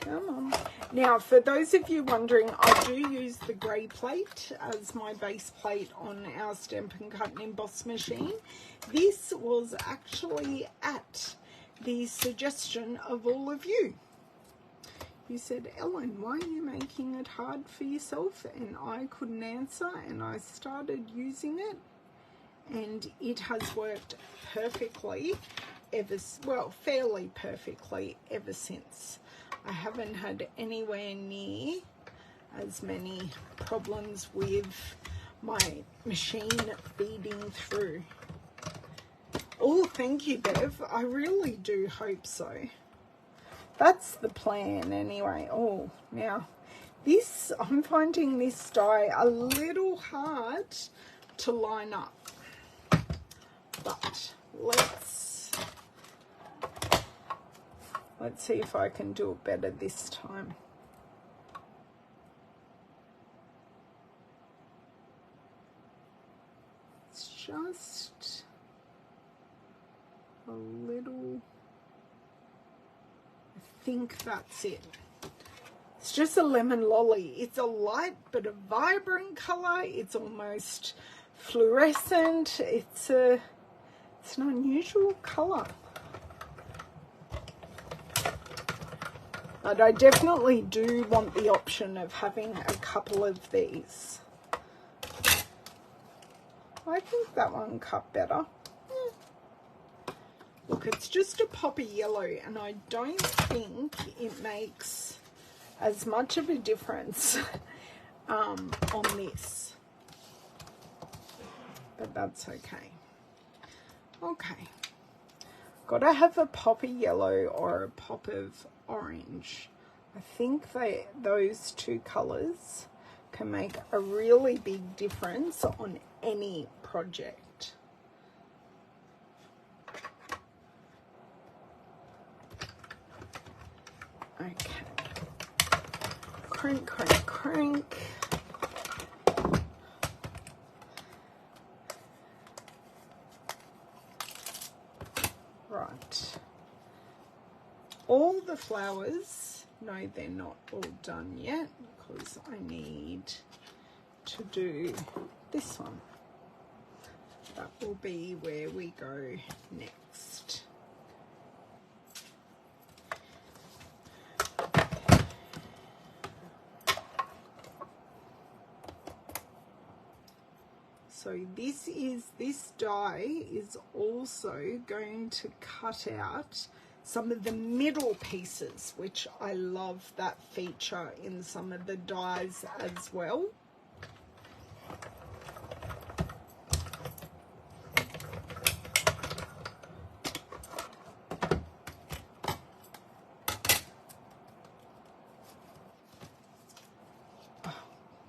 Come on. Now, for those of you wondering, I do use the grey plate as my base plate on our Stampin' Cut and Emboss machine. This was actually at the suggestion of all of you. You said, Ellen, why are you making it hard for yourself? And I couldn't answer, and I started using it, and it has worked perfectly fairly perfectly ever since. I haven't had anywhere near as many problems with my machine feeding through. Oh, thank you, Bev. I really do hope so. That's the plan anyway. Oh, now this, I'm finding this die a little hard to line up. But let's see if I can do it better this time. It's just a little, I think that's it. It's just a lemon lolly. It's a light but a vibrant color. It's almost fluorescent. It's an unusual color. But I definitely do want the option of having a couple of these. I think that one cut better. Look, it's just a poppy yellow, and I don't think it makes as much of a difference on this. But that's okay. Okay. Gotta have a poppy yellow or a pop of orange. I think those two colors can make a really big difference on any project. Okay. Crank, crank, crank. Right. All the flowers, no, they're not all done yet because I need to do this one. That will be where we go next. So this die is also going to cut out some of the middle pieces, which I love that feature in some of the dies as well.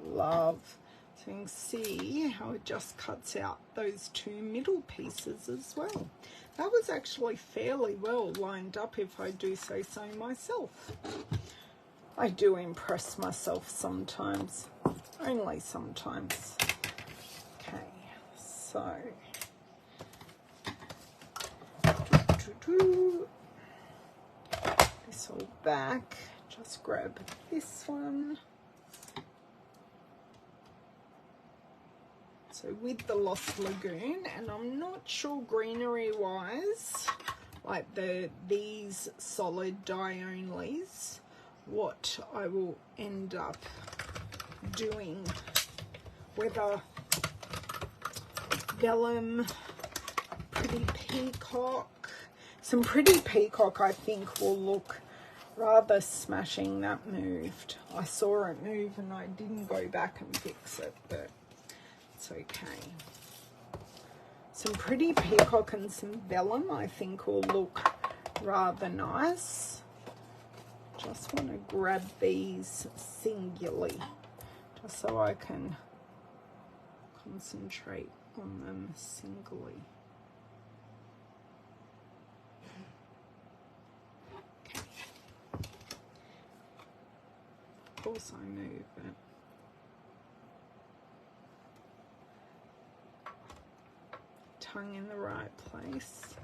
Love. So you can see how it just cuts out those two middle pieces as well. That was actually fairly well lined up, if I do say so myself. I do impress myself sometimes, only sometimes. Okay, So this all back, just grab this one. So with the Lost Lagoon, and I'm not sure greenery wise, like these solid die onlys, what I will end up doing, whether vellum, pretty peacock. Some pretty peacock I think will look rather smashing. That moved. I saw it move and I didn't go back and fix it, but it's okay. Some pretty peacock and some vellum I think will look rather nice. Just want to grab these singularly just so I can concentrate on them singly. Okay. Of course I move it. Tongue in the right place.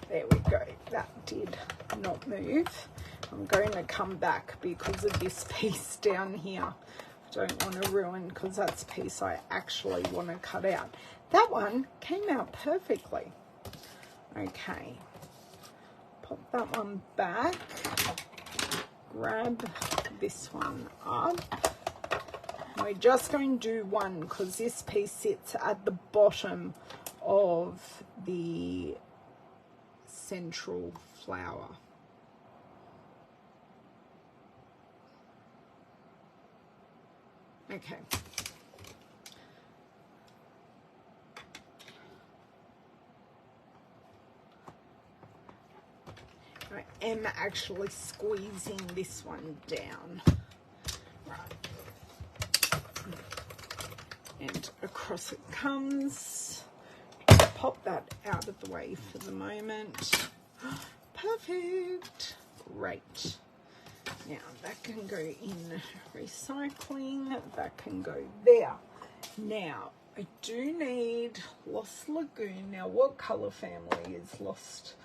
There we go. That did not move. I'm going to come back because of this piece down here. I don't want to ruin, because that's a piece I actually want to cut out. That one came out perfectly. Okay. Pop that one back. Grab this one up. We're just going to do one because this piece sits at the bottom of the central flower. Okay. I am actually squeezing this one down. Right. And across it comes. Pop that out of the way for the moment. Perfect. Great. Now that can go in recycling. That can go there. Now I do need Lost Lagoon. Now what colour family is Lost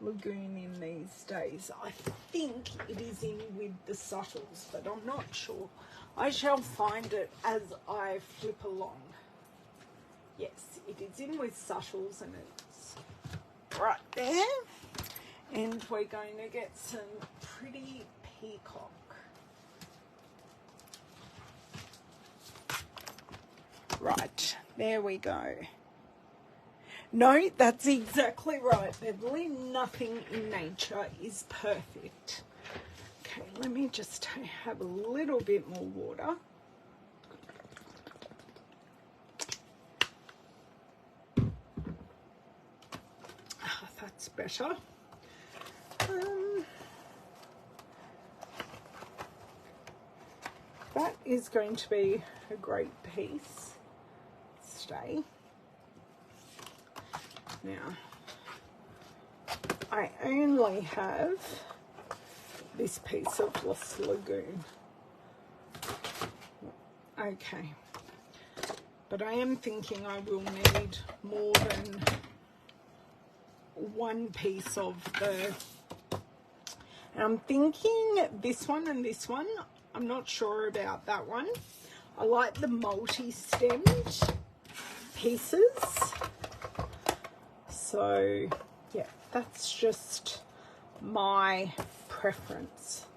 Lagoon in these days? I think it is in with the subtles, but I'm not sure. I shall find it as I flip along. Yes, it is in with subtles and it's right there. And we're going to get some pretty peacock. Right, there we go. No, that's exactly right, Beverly. Nothing in nature is perfect. Okay, let me just have a little bit more water. That's better. That is going to be a great piece. Stay. Now, I only have this piece of Lost Lagoon. Okay. But I am thinking I will need more than one piece of the, and I'm thinking this one and this one. I'm not sure about that one. I like the multi-stemmed pieces. So yeah, that's just my preference.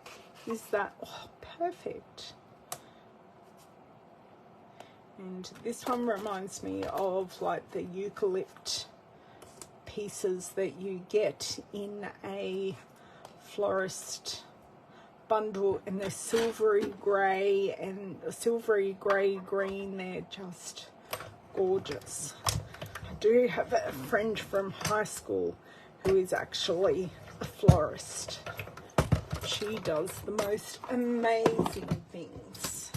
Is that, oh, perfect. And this one reminds me of like the eucalypt pieces that you get in a florist bundle, and they're silvery grey and silvery grey green. They're just gorgeous. I do have a friend from high school who is actually a florist. She does the most amazing things.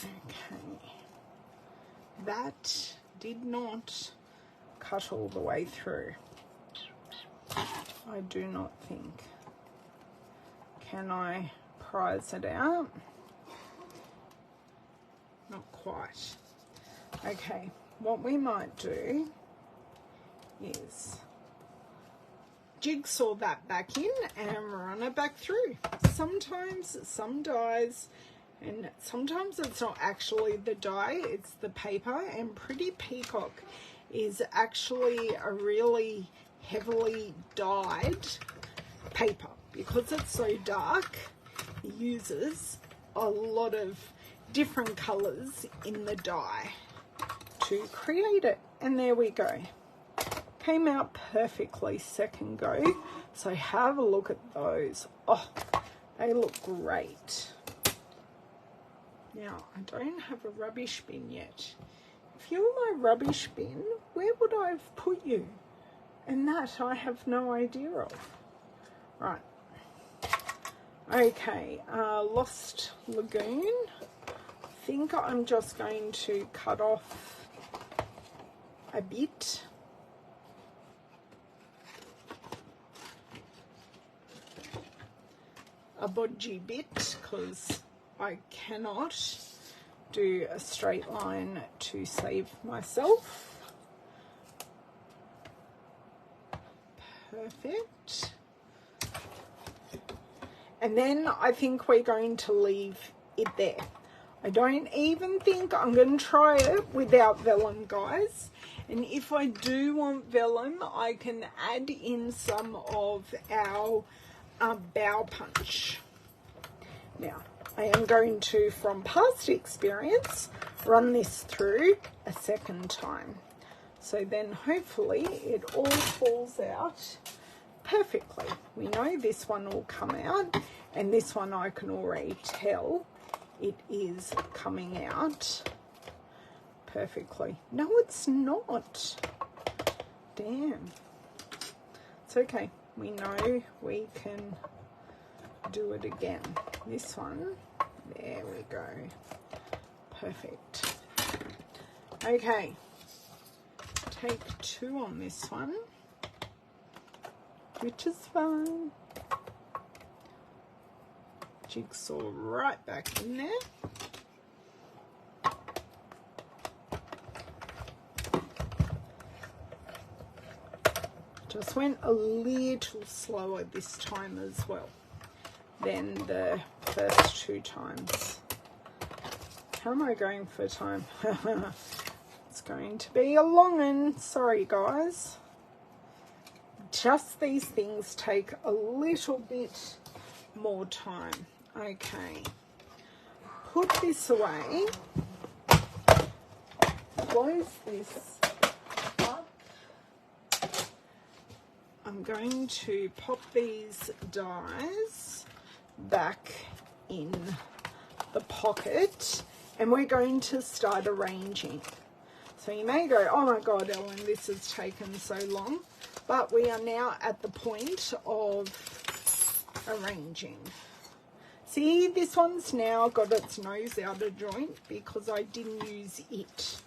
Okay, that did not cut all the way through. I do not think. Can I prise it out? quite. Okay, what we might do is jigsaw that back in and run it back through. Sometimes some dies, and sometimes it's not actually the dye, it's the paper. And Pretty Peacock is actually a really heavily dyed paper. Because it's so dark, it uses a lot of different colors in the dye to create it. And there we go. Came out perfectly second go. So have a look at those. Oh, they look great. Now, I don't have a rubbish bin yet. If you were my rubbish bin, where would I have put you? And that I have no idea of. Right. Okay, Lost Lagoon. I think I'm just going to cut off a bit. A bodgy bit, because I cannot do a straight line to save myself. Perfect. And then I think we're going to leave it there. I don't even think I'm going to try it without vellum, guys. And if I do want vellum, I can add in some of our bow punch. Now, I am going to, from past experience, run this through a second time. So then hopefully it all falls out perfectly. We know this one will come out, and this one I can already tell it is coming out perfectly. No, it's not. Damn. It's okay. We know we can do it again. This one, there we go. Perfect. Okay. Take 2 on this one, which is fine. Jigsaw right back in there. Just went a little slower this time as well than the first 2 times. How am I going for time? It's going to be a long one. Sorry, guys. Just these things take a little bit more time. Okay. Put this away. Close this up. I'm going to pop these dies back in the pocket, and we're going to start arranging. So you may go, oh my God, Ellen, this has taken so long. But we are now at the point of arranging. See, this one's now got its nose out of joint because I didn't use it.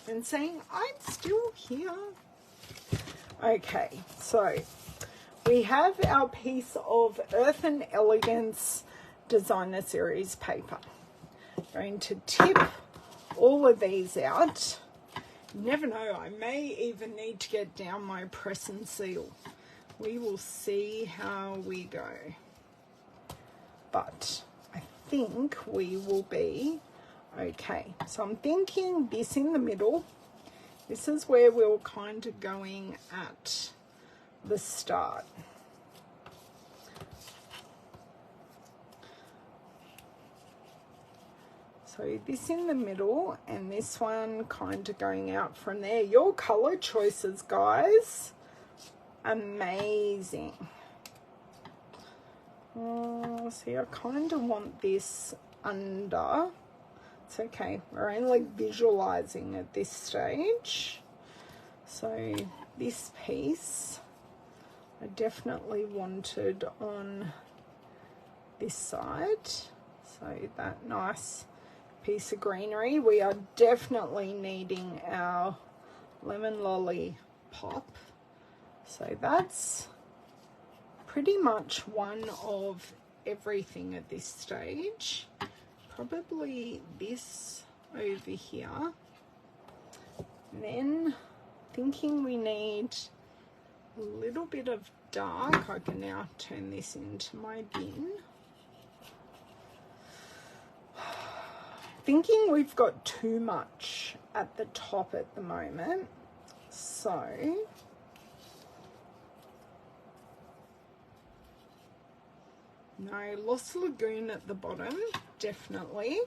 And saying, I'm still here. Okay, so we have our piece of Earthen Elegance Designer Series paper. Going to tip all of these out. You never know, I may even need to get down my press and seal. We will see how we go. But I think we will be okay. So I'm thinking this in the middle. This is where we're kind of going at the start. So this in the middle, and this one kind of going out from there. Your color choices, guys, amazing. See, I kind of want this under. It's okay, we're only visualizing at this stage. So this piece I definitely wanted on this side. So that nice piece of greenery. We are definitely needing our lemon lolly pop. So that's pretty much one of everything at this stage. Probably this over here. And then thinking we need a little bit of dark, I can now turn this into my bin. Thinking we've got too much at the top at the moment, so no, Lost Lagoon at the bottom, definitely,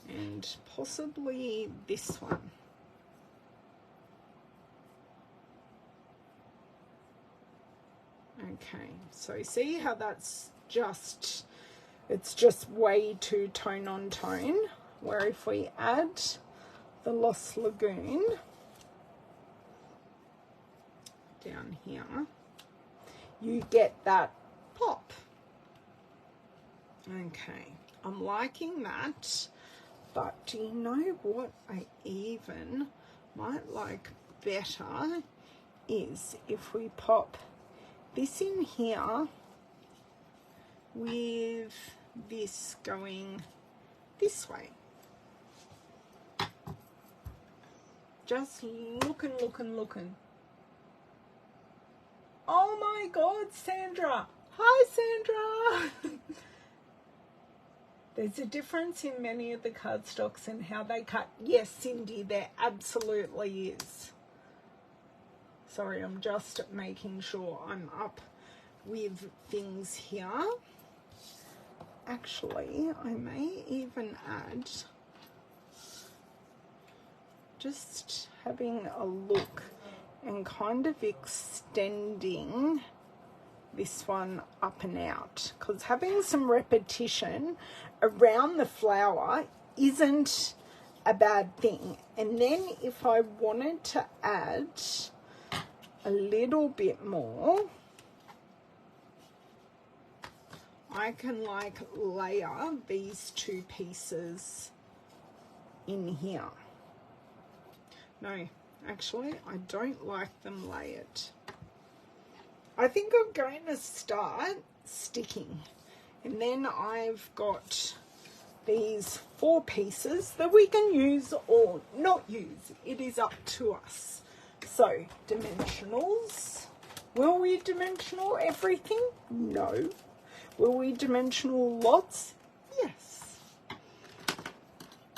and possibly this one. Okay, so see how that's just, it's just way too tone on tone, where if we add the Lost Lagoon down here, you get that pop. Okay, I'm liking that, but do you know what I even might like better is if we pop this in here with this going this way. Just looking. Oh my God, Sandra. Hi, Sandra. There's a difference in many of the cardstocks and how they cut. Yes, Cindy, there absolutely is. Sorry, I'm just making sure I'm up with things here. Actually, I may even add, just having a look and kind of extending this one up and out, because having some repetition around the flower isn't a bad thing. And then if I wanted to add a little bit more, I can like layer these two pieces in here. No, actually, I don't like them layered. I think I'm going to start sticking, and then I've got these 4 pieces that we can use or not use. It is up to us. So dimensionals, will we dimensional everything? No. Will we dimensional lots? Yes.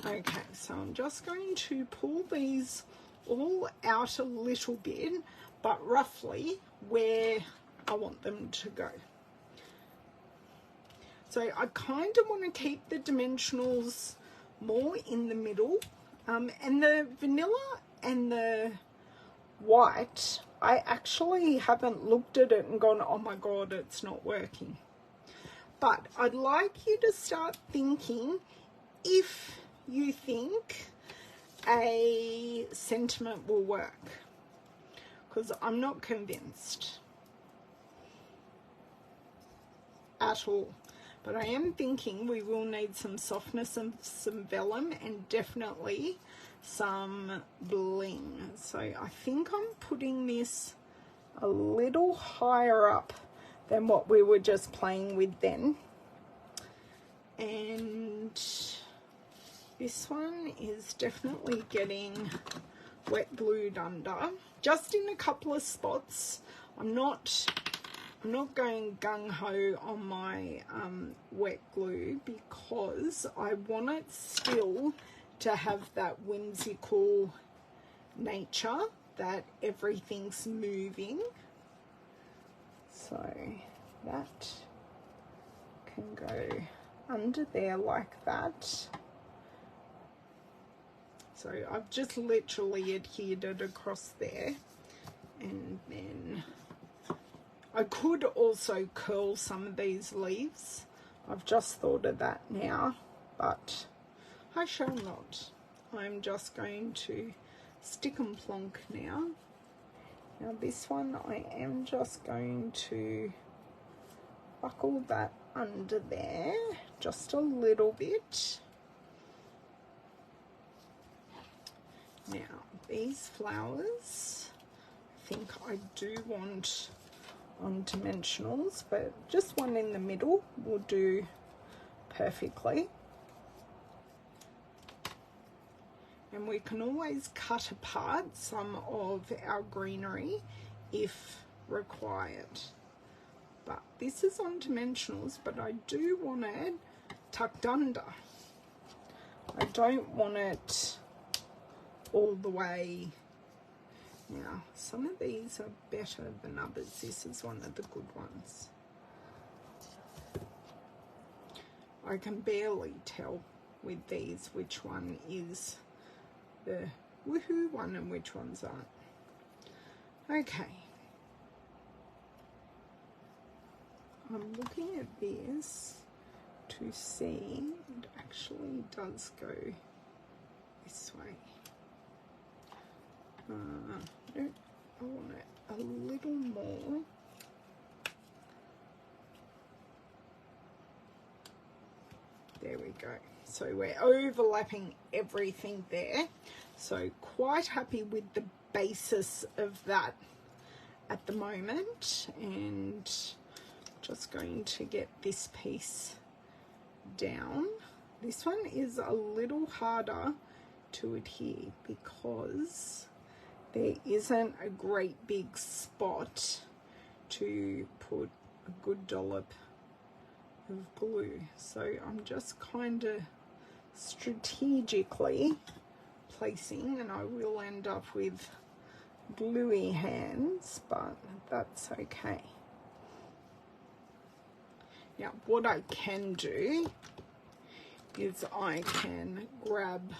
Okay, so I'm just going to pull these all out a little bit, but roughly where I want them to go. So I kind of want to keep the dimensionals more in the middle, and the vanilla and the white, I actually haven't looked at it and gone, oh my God, it's not working. But I'd like you to start thinking if you think a sentiment will work, because I'm not convinced at all. But I am thinking we will need some softness and some vellum and definitely some bling. So I think I'm putting this a little higher up than what we were just playing with then. And this one is definitely getting wet glued under, just in a couple of spots. I'm not going gung-ho on my wet glue, because I want it still to have that whimsical nature that everything's moving. So that can go under there like that. So I've just literally adhered it across there, and then I could also curl some of these leaves. I've just thought of that now, but I shall not. I'm just going to stick and plonk now. Now this one I am just going to buckle that under there just a little bit. Now these flowers, I think I do want on dimensionals, but just one in the middle will do perfectly. and we can always cut apart some of our greenery if required. But this is on dimensionals, but I do want it tucked under. I don't want it all the way. Now, some of these are better than others. This is one of the good ones. I can barely tell with these which one is the woohoo one and which ones aren't. Okay. I'm looking at this to see it actually does go this way. No, I want it a little more. There we go. So we're overlapping everything there. So quite happy with the basis of that at the moment, and just going to get this piece down. This one is a little harder to adhere because there isn't a great big spot to put a good dollop of glue. So I'm just kind of strategically placing, and I will end up with gluey hands, but that's okay. Now what I can do is I can grab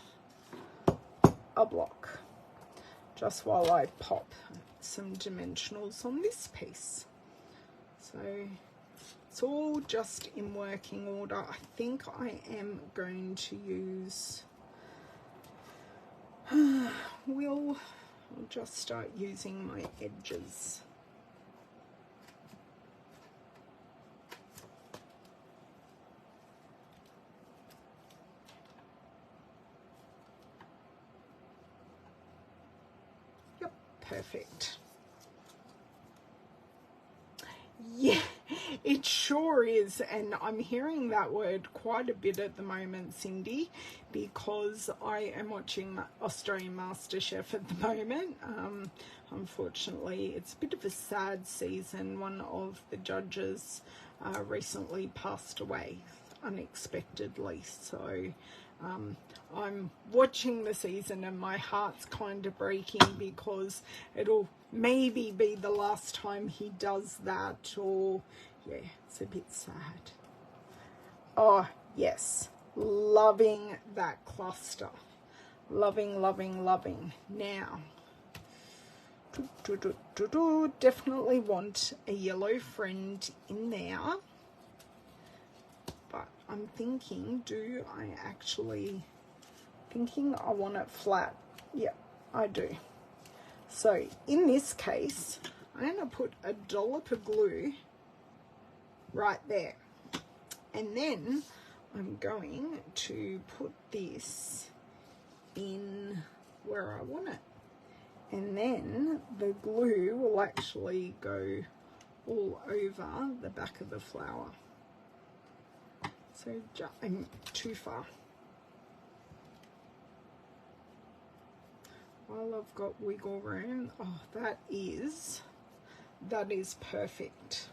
a block just while I pop some dimensionals on this piece. So it's all just in working order. I think I am going to use, I'll just start using my edges. Yep, perfect. Yeah, it sure is, and I'm hearing that word quite a bit at the moment, Cindy, because I am watching Australian MasterChef at the moment. Unfortunately, it's a bit of a sad season. One of the judges recently passed away unexpectedly, so I'm watching the season and my heart's kind of breaking because it'll maybe be the last time he does that, or yeah, it's a bit sad. Oh yes, loving that cluster, loving, loving, loving. Now definitely want a yellow friend in there, but I'm thinking, do I actually thinking I want it flat? Yeah, I do. So in this case, I'm going to put a dollop of glue right there, and then I'm going to put this in where I want it, and then the glue will actually go all over the back of the flower. So I'm too far. While I've got wiggle room, oh, that is perfect.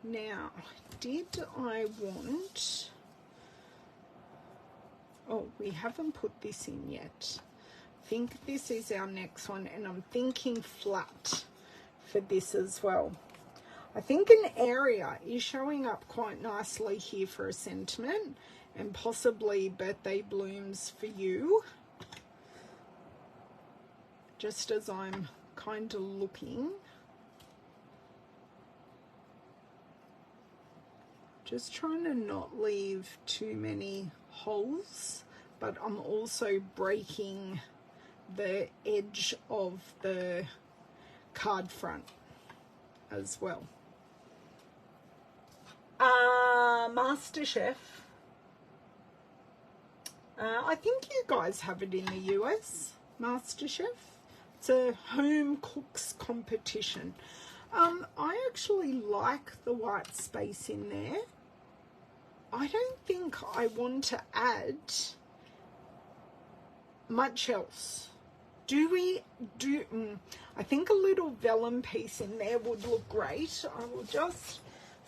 Now, did I want, oh, we haven't put this in yet. I think this is our next one, and I'm thinking flat for this as well. I think an area is showing up quite nicely here for a sentiment, and possibly birthday blooms for you. Just as I'm kind of looking, just trying to not leave too many holes, but I'm also breaking the edge of the card front as well. MasterChef. I think you guys have it in the US, MasterChef. It's a home cooks competition. I actually like the white space in there. I don't think I want to add much else. I think a little vellum piece in there would look great. I will just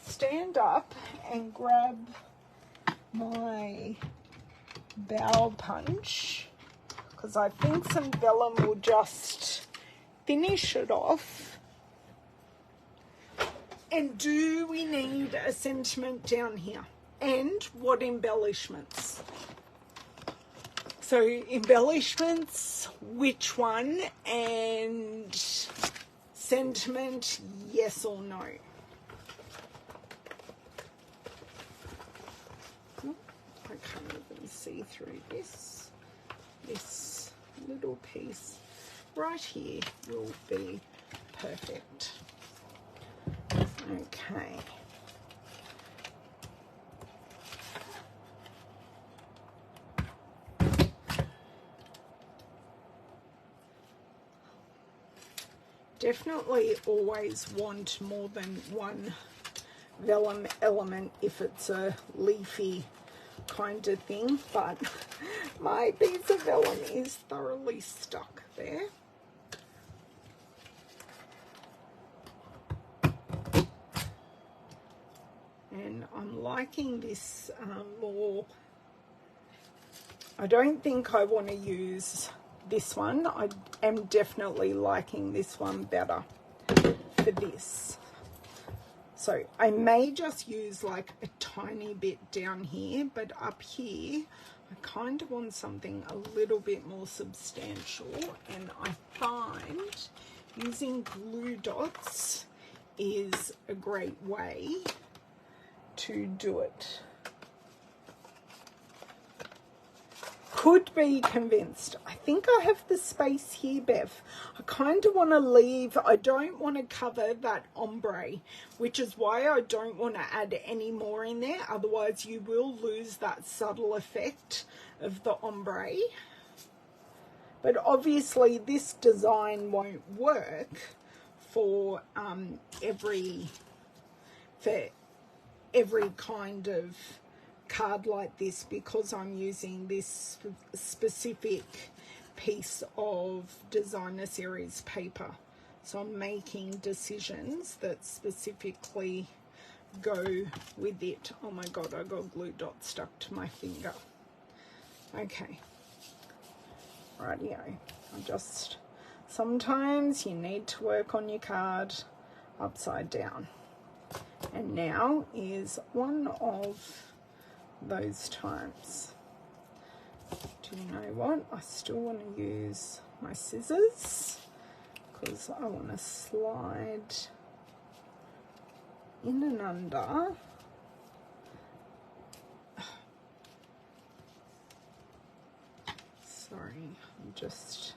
stand up and grab my bow punch, because I think some vellum will just finish it off. And do we need a sentiment down here? And what embellishments? So embellishments, which one? And sentiment, yes or no? I can't even see through this. This little piece right here will be perfect. Okay. Definitely always want more than one vellum element if it's a leafy kind of thing, but my piece of vellum is thoroughly stuck there. And I'm liking this more. I don't think I want to use this one. I am definitely liking this one better for this. So I may just use like a tiny bit down here, but up here I kind of want something a little bit more substantial, and I find using glue dots is a great way to do it. Could be convinced. I think I have the space here, Bev. I kind of want to leave. I don't want to cover that ombre, which is why I don't want to add any more in there. Otherwise you will lose that subtle effect of the ombre. But obviously this design won't work for every kind of card like this, because I'm using this specific piece of designer series paper. So I'm making decisions that specifically go with it. Oh my god, I got glue dot stuck to my finger. Okay, rightio. Sometimes you need to work on your card upside down, and now is one of those times. Do you know what? I still want to use my scissors because I want to slide in and under. Sorry, I'm just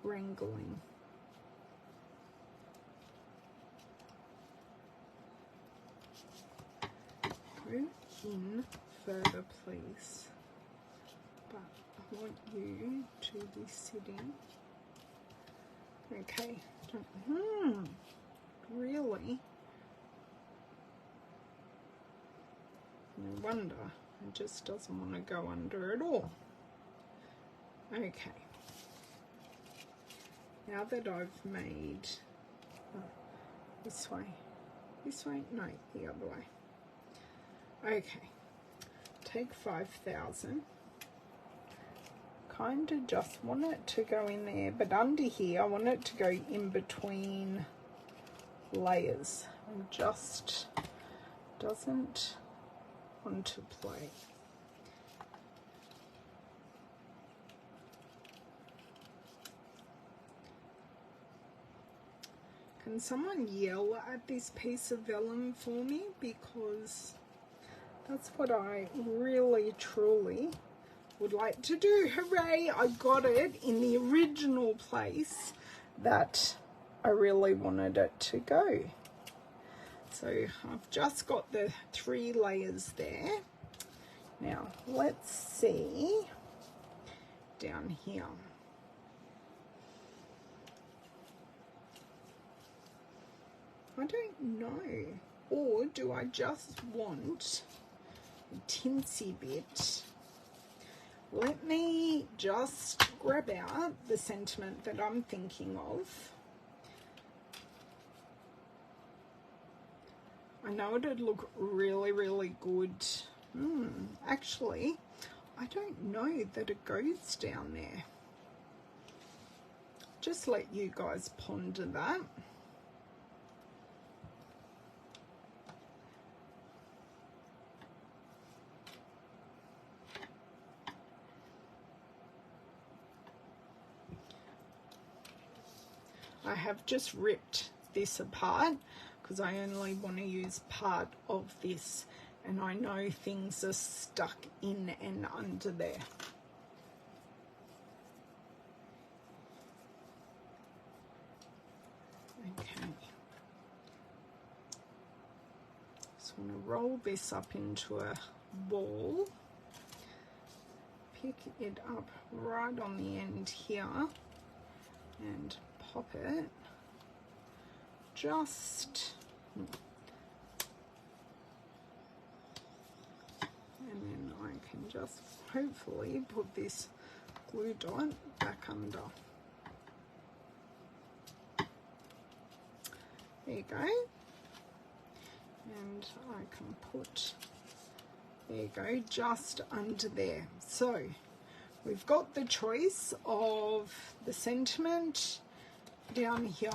wrangling. In further, please, but I want you to be sitting. Okay. Really? No wonder it just doesn't want to go under at all. Okay, now that I've made this way, no, the other way. Okay, take 5,000. Kind of just want it to go in there, but under here I want it to go in between layers. It just doesn't want to play. Can someone yell at this piece of vellum for me? Because that's what I really, truly would like to do. Hooray, I got it in the original place that I really wanted it to go. So I've just got the 3 layers there. Now let's see down here. I don't know. Or do I just want a tinsy bit? Let me just grab out the sentiment that I'm thinking of. I know it'd look really, really good. Actually, I don't know that it goes down there. Just let you guys ponder that. I have just ripped this apart because I only want to use part of this, and I know things are stuck in and under there. Okay. So I'm going to roll this up into a ball, pick it up right on the end here, and pop it just, and then I can just hopefully put this glue dot back under. There you go. And I can put, there you go, just under there. So we've got the choice of the sentiment down here,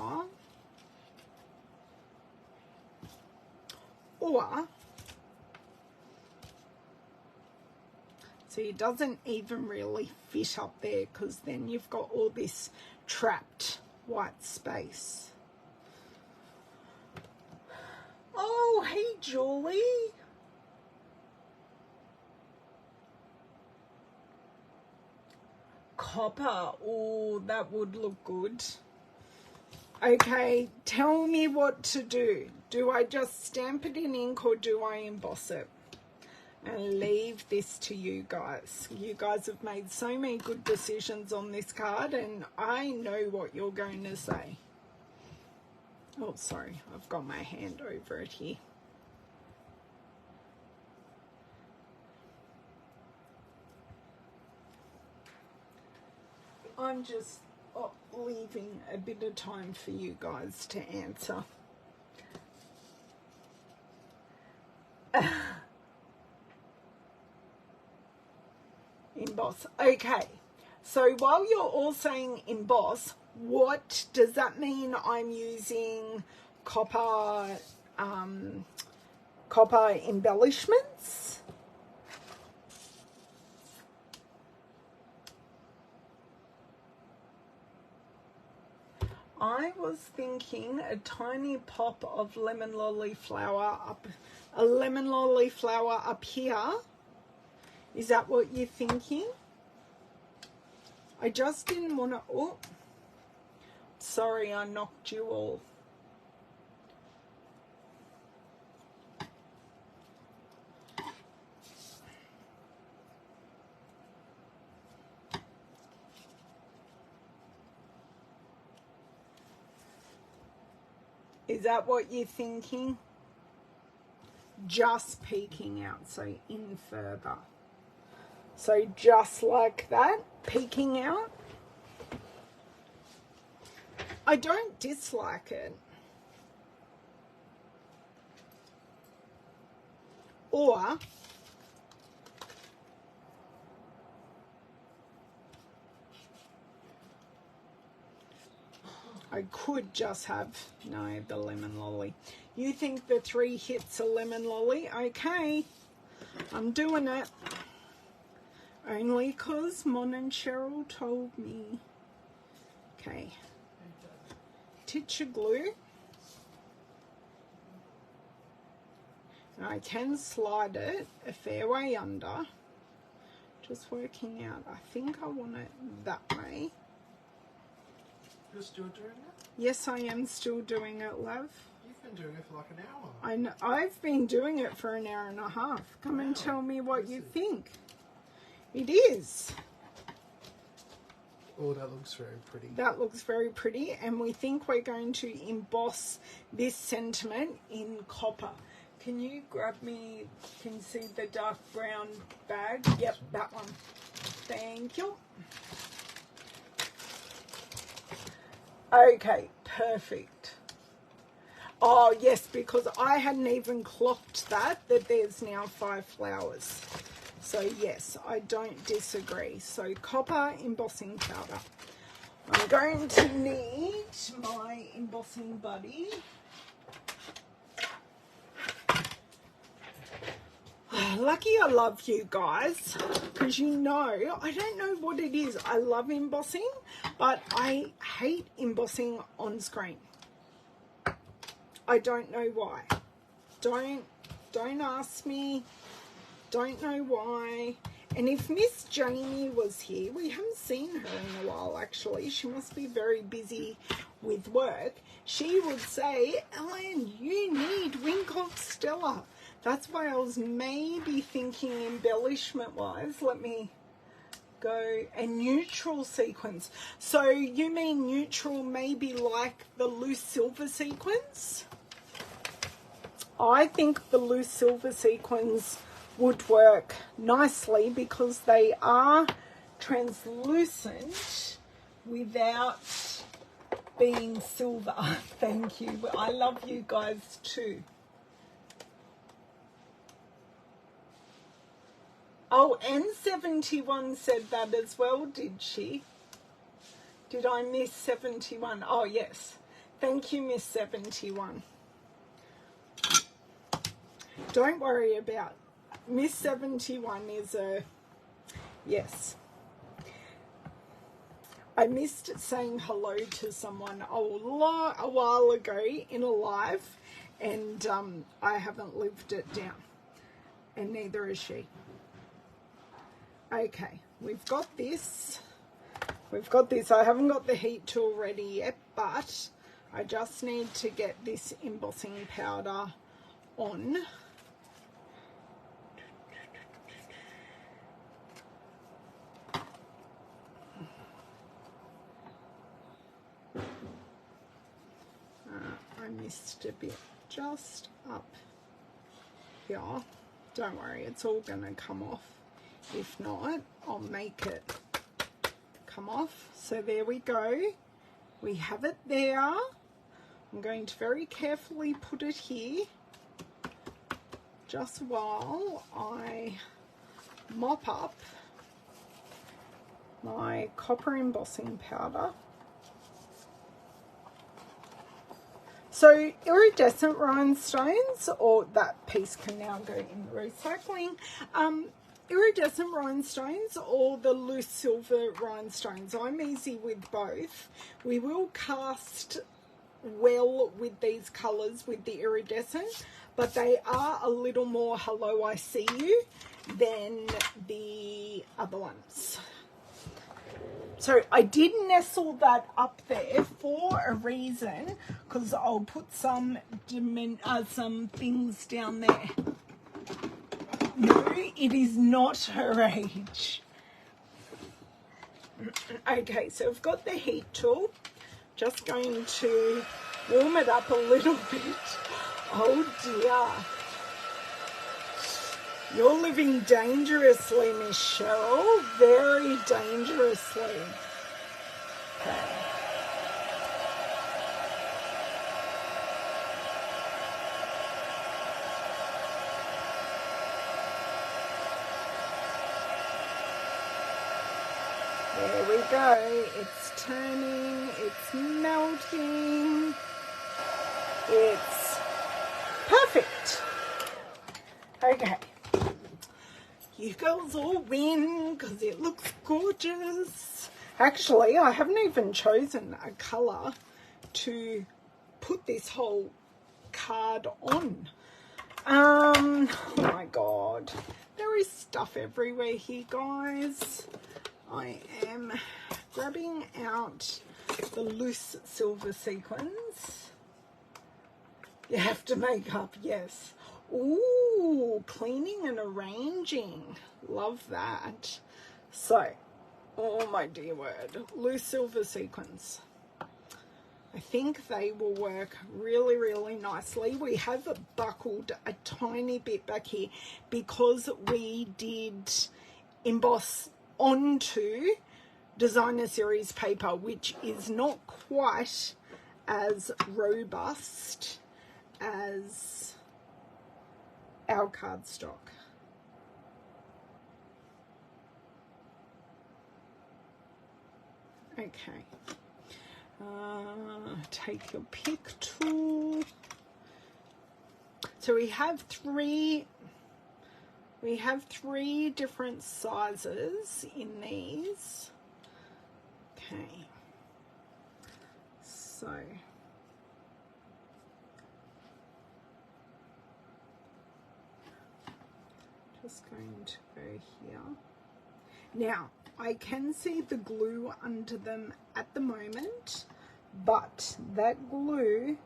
or see, it doesn't even really fit up there because then you've got all this trapped white space. Oh, hey Julie. Copper, oh, that would look good. Okay, tell me what to do. Do I just stamp it in ink or do I emboss it? And leave this to you guys. You guys have made so many good decisions on this card, and I know what you're going to say. Oh, sorry, I've got my hand over it here. I'm just leaving a bit of time for you guys to answer. Emboss. Okay, so while you're all saying emboss, what does that mean? I'm using copper copper embellishments. I was thinking a tiny pop of lemon lolly flower up, a lemon lolly flower up here. Is that what you're thinking? I just didn't want to, oh, sorry, I knocked you all. Is that what you're thinking? Just peeking out, so in further. So just like that, peeking out. I don't dislike it. Or I could just have, no, the lemon lolly. You think the 3 hits a lemon lolly? Okay, I'm doing it. Only because Mon and Cheryl told me. Okay. Titcher glue. And I can slide it a fair way under. Just working out. I think I want it that way. You're still doing it? Yes, I am still doing it, love. You've been doing it for like an hour. I know, I've been doing it for an hour and a half. Come and tell me what you think. It is. Oh, that looks very pretty. That looks very pretty, and we think we're going to emboss this sentiment in copper. Can you grab me, can you see the dark brown bag? Yep, that one. Thank you. Okay, perfect. Oh yes, because I hadn't even clocked that there's now 5 flowers. So yes, I don't disagree. So copper embossing powder. I'm going to need my embossing buddy. Lucky I love you guys, because you know, I don't know what it is. I love embossing, but I hate embossing on screen. I don't know why. Don't ask me. Don't know why. And if Miss Jamie was here, we haven't seen her in a while actually. She must be very busy with work. She would say, Ellen, you need Wingcock Stella. That's why I was maybe thinking embellishment wise. Let me go. A neutral sequence. So you mean neutral maybe like the loose silver sequins? I think the loose silver sequins would work nicely because they are translucent without being silver. Thank you. I love you guys too. Oh, and 71 said that as well, did she? Did I miss 71? Oh, yes. Thank you, Miss 71. Don't worry about Miss 71 is a yes. I missed saying hello to someone a while ago in a live, and I haven't lived it down, and neither is she. Okay, we've got this. I haven't got the heat tool ready yet, but I just need to get this embossing powder on. I missed a bit just up here. Don't worry, it's all gonna come off. If not, I'll make it come off. So there we go. We have it there. I'm going to very carefully put it here just while I mop up my copper embossing powder. So iridescent rhinestones, or that piece can now go in the recycling. Iridescent rhinestones or the loose silver rhinestones. I'm easy with both. We will cast well with these colours with the iridescent, but they are a little more hello I see you than the other ones. So I did nestle that up there for a reason, because I'll put some things down there. No, it is not her age. Okay, so I've got the heat tool. Just going to warm it up a little bit. Oh dear. You're living dangerously, Miss Cheryl. Very dangerously. Okay. There we go. It's turning. It's melting. It's perfect. Okay. You girls all win because it looks gorgeous. Actually, I haven't even chosen a colour to put this whole card on. Oh my God. There is stuff everywhere here, guys. I am grabbing out the loose silver sequins. You have to make up, yes. Ooh, cleaning and arranging. Love that. So, oh my dear word, loose silver sequins. I think they will work really, really nicely. We have buckled a tiny bit back here because we did emboss onto designer series paper, which is not quite as robust as our cardstock. Okay, take your pick tool. So we have three different sizes in these. Okay, so just going to go here. Now, I can see the glue under them at the moment, but that glue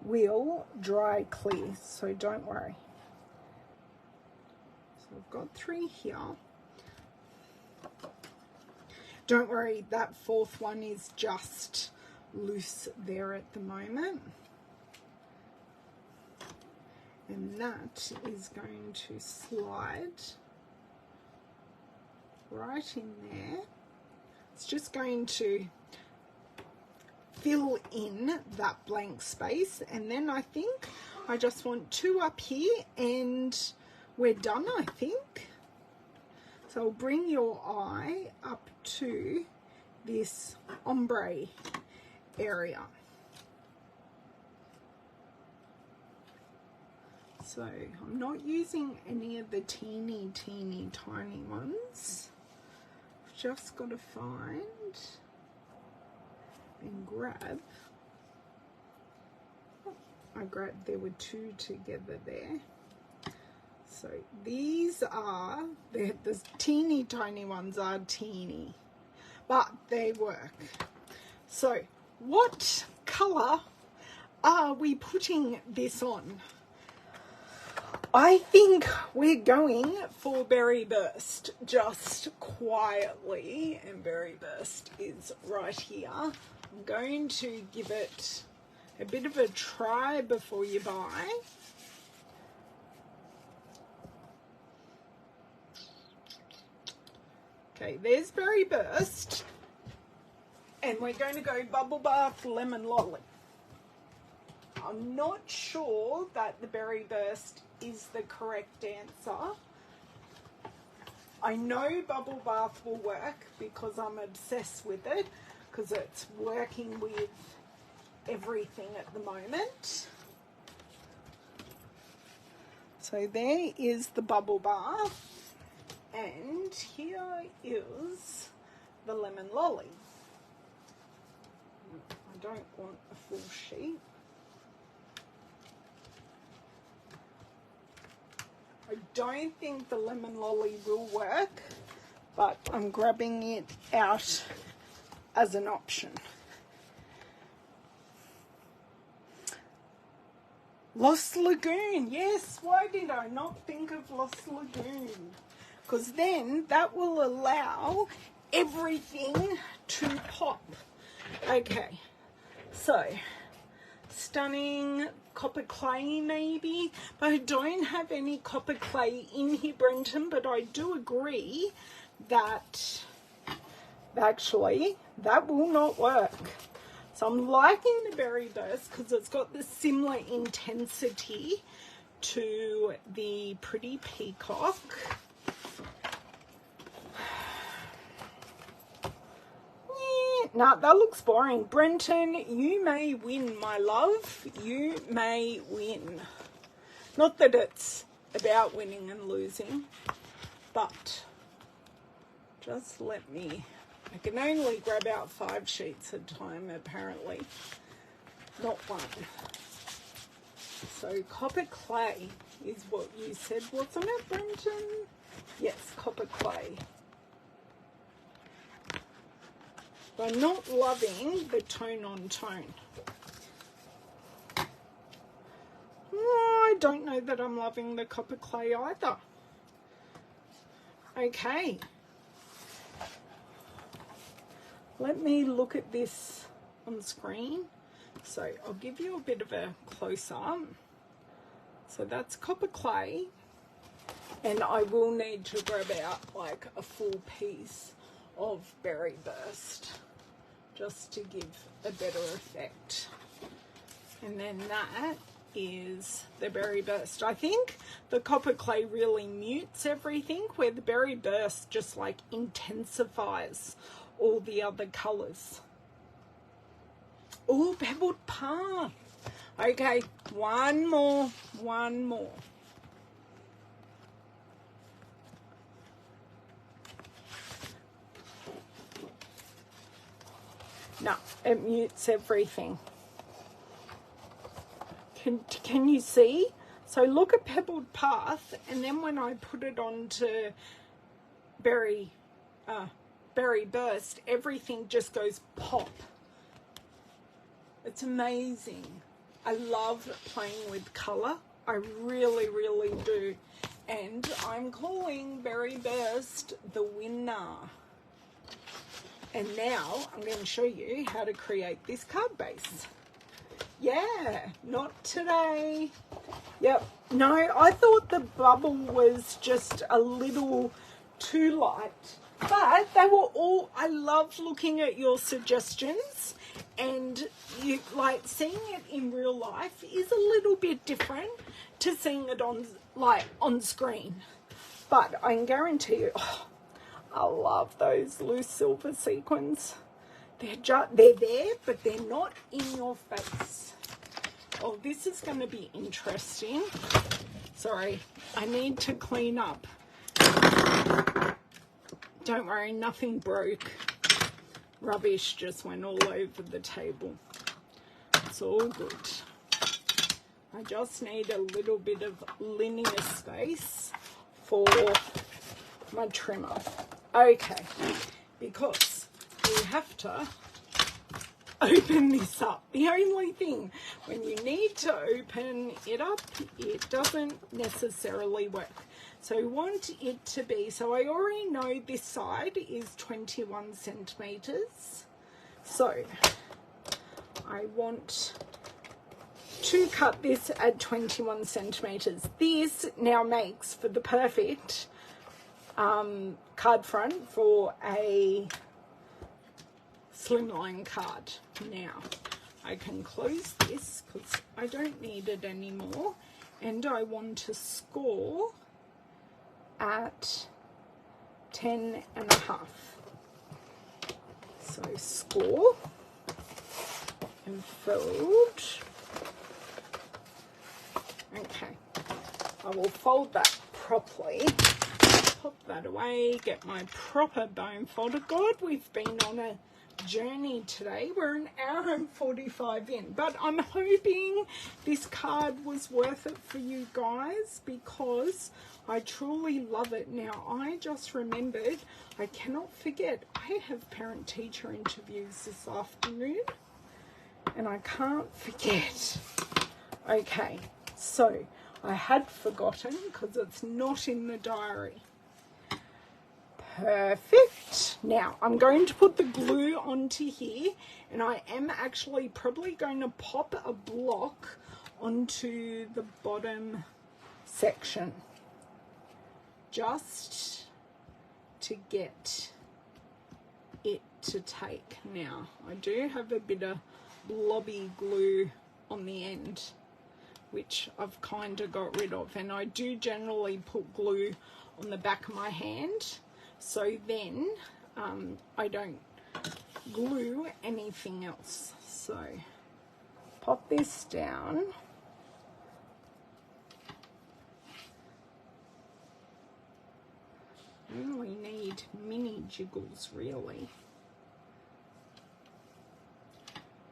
will dry clear, so don't worry. So I've got 3 here. Don't worry, that 4th one is just loose there at the moment. And that is going to slide right in there. It's just going to fill in that blank space, and then I think I just want 2 up here and we're done, I think. So I'll bring your eye up to this ombre area. So I'm not using any of the teeny tiny ones. I've just got to find and grab. I grabbed, there were 2 together there. So these are, the teeny tiny ones are teeny, but they work. So what colour are we putting this on? I think we're going for Berry Burst, just quietly, and Berry Burst is right here. I'm going to give it a bit of a try before you buy. Okay, there's Berry Burst, and we're going to go Bubble Bath Lemon Lolly. I'm not sure that the Berry Burst is the correct answer. I know Bubble Bath will work because I'm obsessed with it, because it's working with everything at the moment. So there is the Bubble Bath, and here is the Lemon Lolly. I don't want a full sheet. I don't think the Lemon Lolly will work, but I'm grabbing it out as an option. Lost Lagoon, yes, why did I not think of Lost Lagoon? Because then that will allow everything to pop. Okay, so stunning copper clay maybe, but I don't have any copper clay in here, Brenton, but I do agree that actually that will not work. So I'm liking the Berry Burst because it's got the similar intensity to the Pretty Peacock. No, that looks boring. Brenton, you may win, my love. You may win. Not that it's about winning and losing, but just let me... I can only grab out 5 sheets at a time, apparently. Not 1. So copper clay is what you said, wasn't it, Brenton? Yes, copper clay. I'm not loving the tone on tone. Oh, I don't know that I'm loving the copper clay either. Okay. Let me look at this on screen. So I'll give you a bit of a close-up. So that's copper clay. And I will need to grab out like a full piece of Berry Burst, just to give a better effect. And then that is the Berry Burst. I think the Copper Clay really mutes everything, where the Berry Burst just like intensifies all the other colours. Oh, Pebbled Path. Okay, one more. No, it mutes everything. Can you see? So look at Pebbled Path, and then when I put it onto Berry Burst, everything just goes pop. It's amazing. I love playing with colour. I really, really do. And I'm calling Berry Burst the winner. And now I'm going to show you how to create this card base. Yeah, not today. Yep. No, I thought the bubble was just a little too light. But they were all, I love looking at your suggestions, and you like seeing it in real life is a little bit different to seeing it on screen. But I can guarantee you, I love those loose silver sequins. They're there, but they're not in your face. Oh, this is going to be interesting. Sorry, I need to clean up. Don't worry, nothing broke. Rubbish just went all over the table. It's all good. I just need a little bit of linear space for my trimmer. Okay, because we have to open this up. The only thing, when you need to open it up, it doesn't necessarily work. So we want it to be, so I already know this side is 21 centimeters. So I want to cut this at 21 centimeters. This now makes for the perfect card front for a slimline card. Now I can close this because I don't need it anymore, and I want to score at 10.5. So score and fold. Okay, I will fold that properly. Pop that away, get my proper bone folder. God, we've been on a journey today. We're an hour and 45 in, but I'm hoping this card was worth it for you guys, because I truly love it. Now, I just remembered, I cannot forget, I have parent-teacher interviews this afternoon, and I can't forget. Okay, so I had forgotten because it's not in the diary. Perfect. Now I'm going to put the glue onto here, and I am actually probably going to pop a block onto the bottom section just to get it to take. Now I do have a bit of blobby glue on the end, which I've kind of got rid of, and I do generally put glue on the back of my hand, so then I don't glue anything else. So pop this down. You only need mini jiggles, really.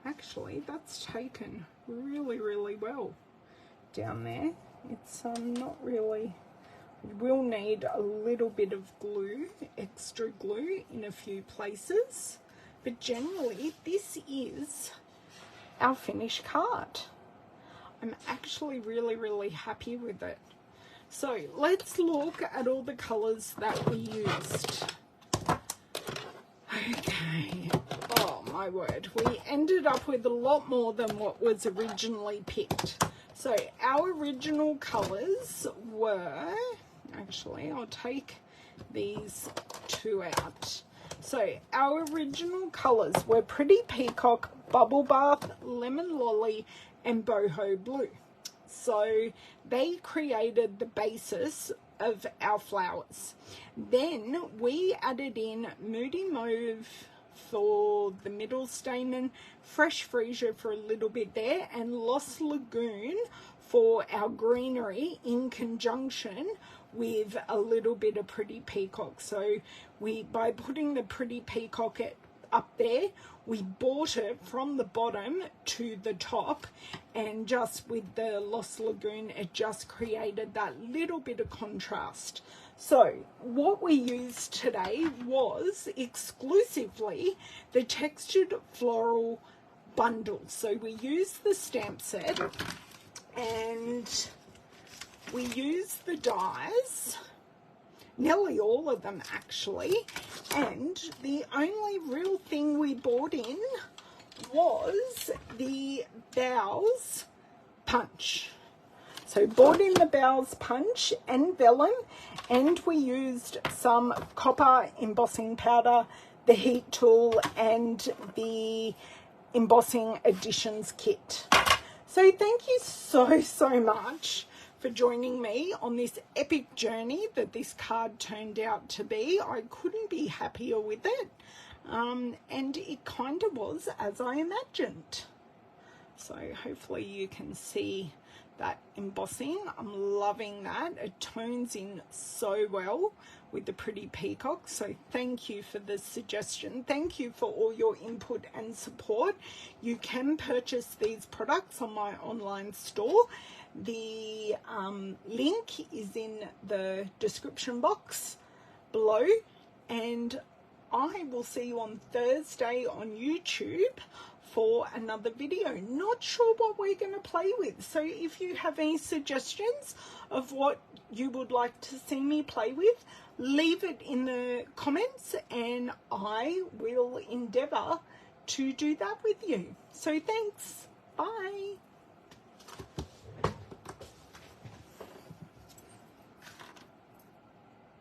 Actually, that's taken really, really well down there. It's not really, we'll need a little bit of glue, extra glue in a few places, but generally this is our finished card. I'm actually really, really happy with it. So let's look at all the colours that we used. Okay, oh my word, we ended up with a lot more than what was originally picked. So our original colours were, actually I'll take these two out. So our original colours were Pretty Peacock, Bubble Bath, Lemon Lolly and Boho Blue. So they created the basis of our flowers. Then we added in Moody Mauve for the middle stamen, Fresh Freesia for a little bit there, and Lost Lagoon for our greenery in conjunction with a little bit of Pretty Peacock. So by putting the Pretty Peacock up there, we brought it from the bottom to the top, and just with the Lost Lagoon, it just created that little bit of contrast. So what we used today was exclusively the textured floral bundle. So we used the stamp set and we used the dies, nearly all of them actually, and the only real thing we bought in was the Boughs punch. So bought in the Boughs punch and vellum, and we used some copper embossing powder, the heat tool and the embossing additions kit. So thank you so much for joining me on this epic journey that this card turned out to be. I couldn't be happier with it, and it kind of was as I imagined. So hopefully you can see that embossing. I'm loving that. It tones in so well with the Pretty Peacock. So thank you for the suggestion. Thank you for all your input and support. You can purchase these products on my online store. The link is in the description box below, and I will see you on Thursday on YouTube for another video. Not sure what we're going to play with, so if you have any suggestions of what you would like to see me play with, leave it in the comments and I will endeavour to do that with you. So thanks. Bye.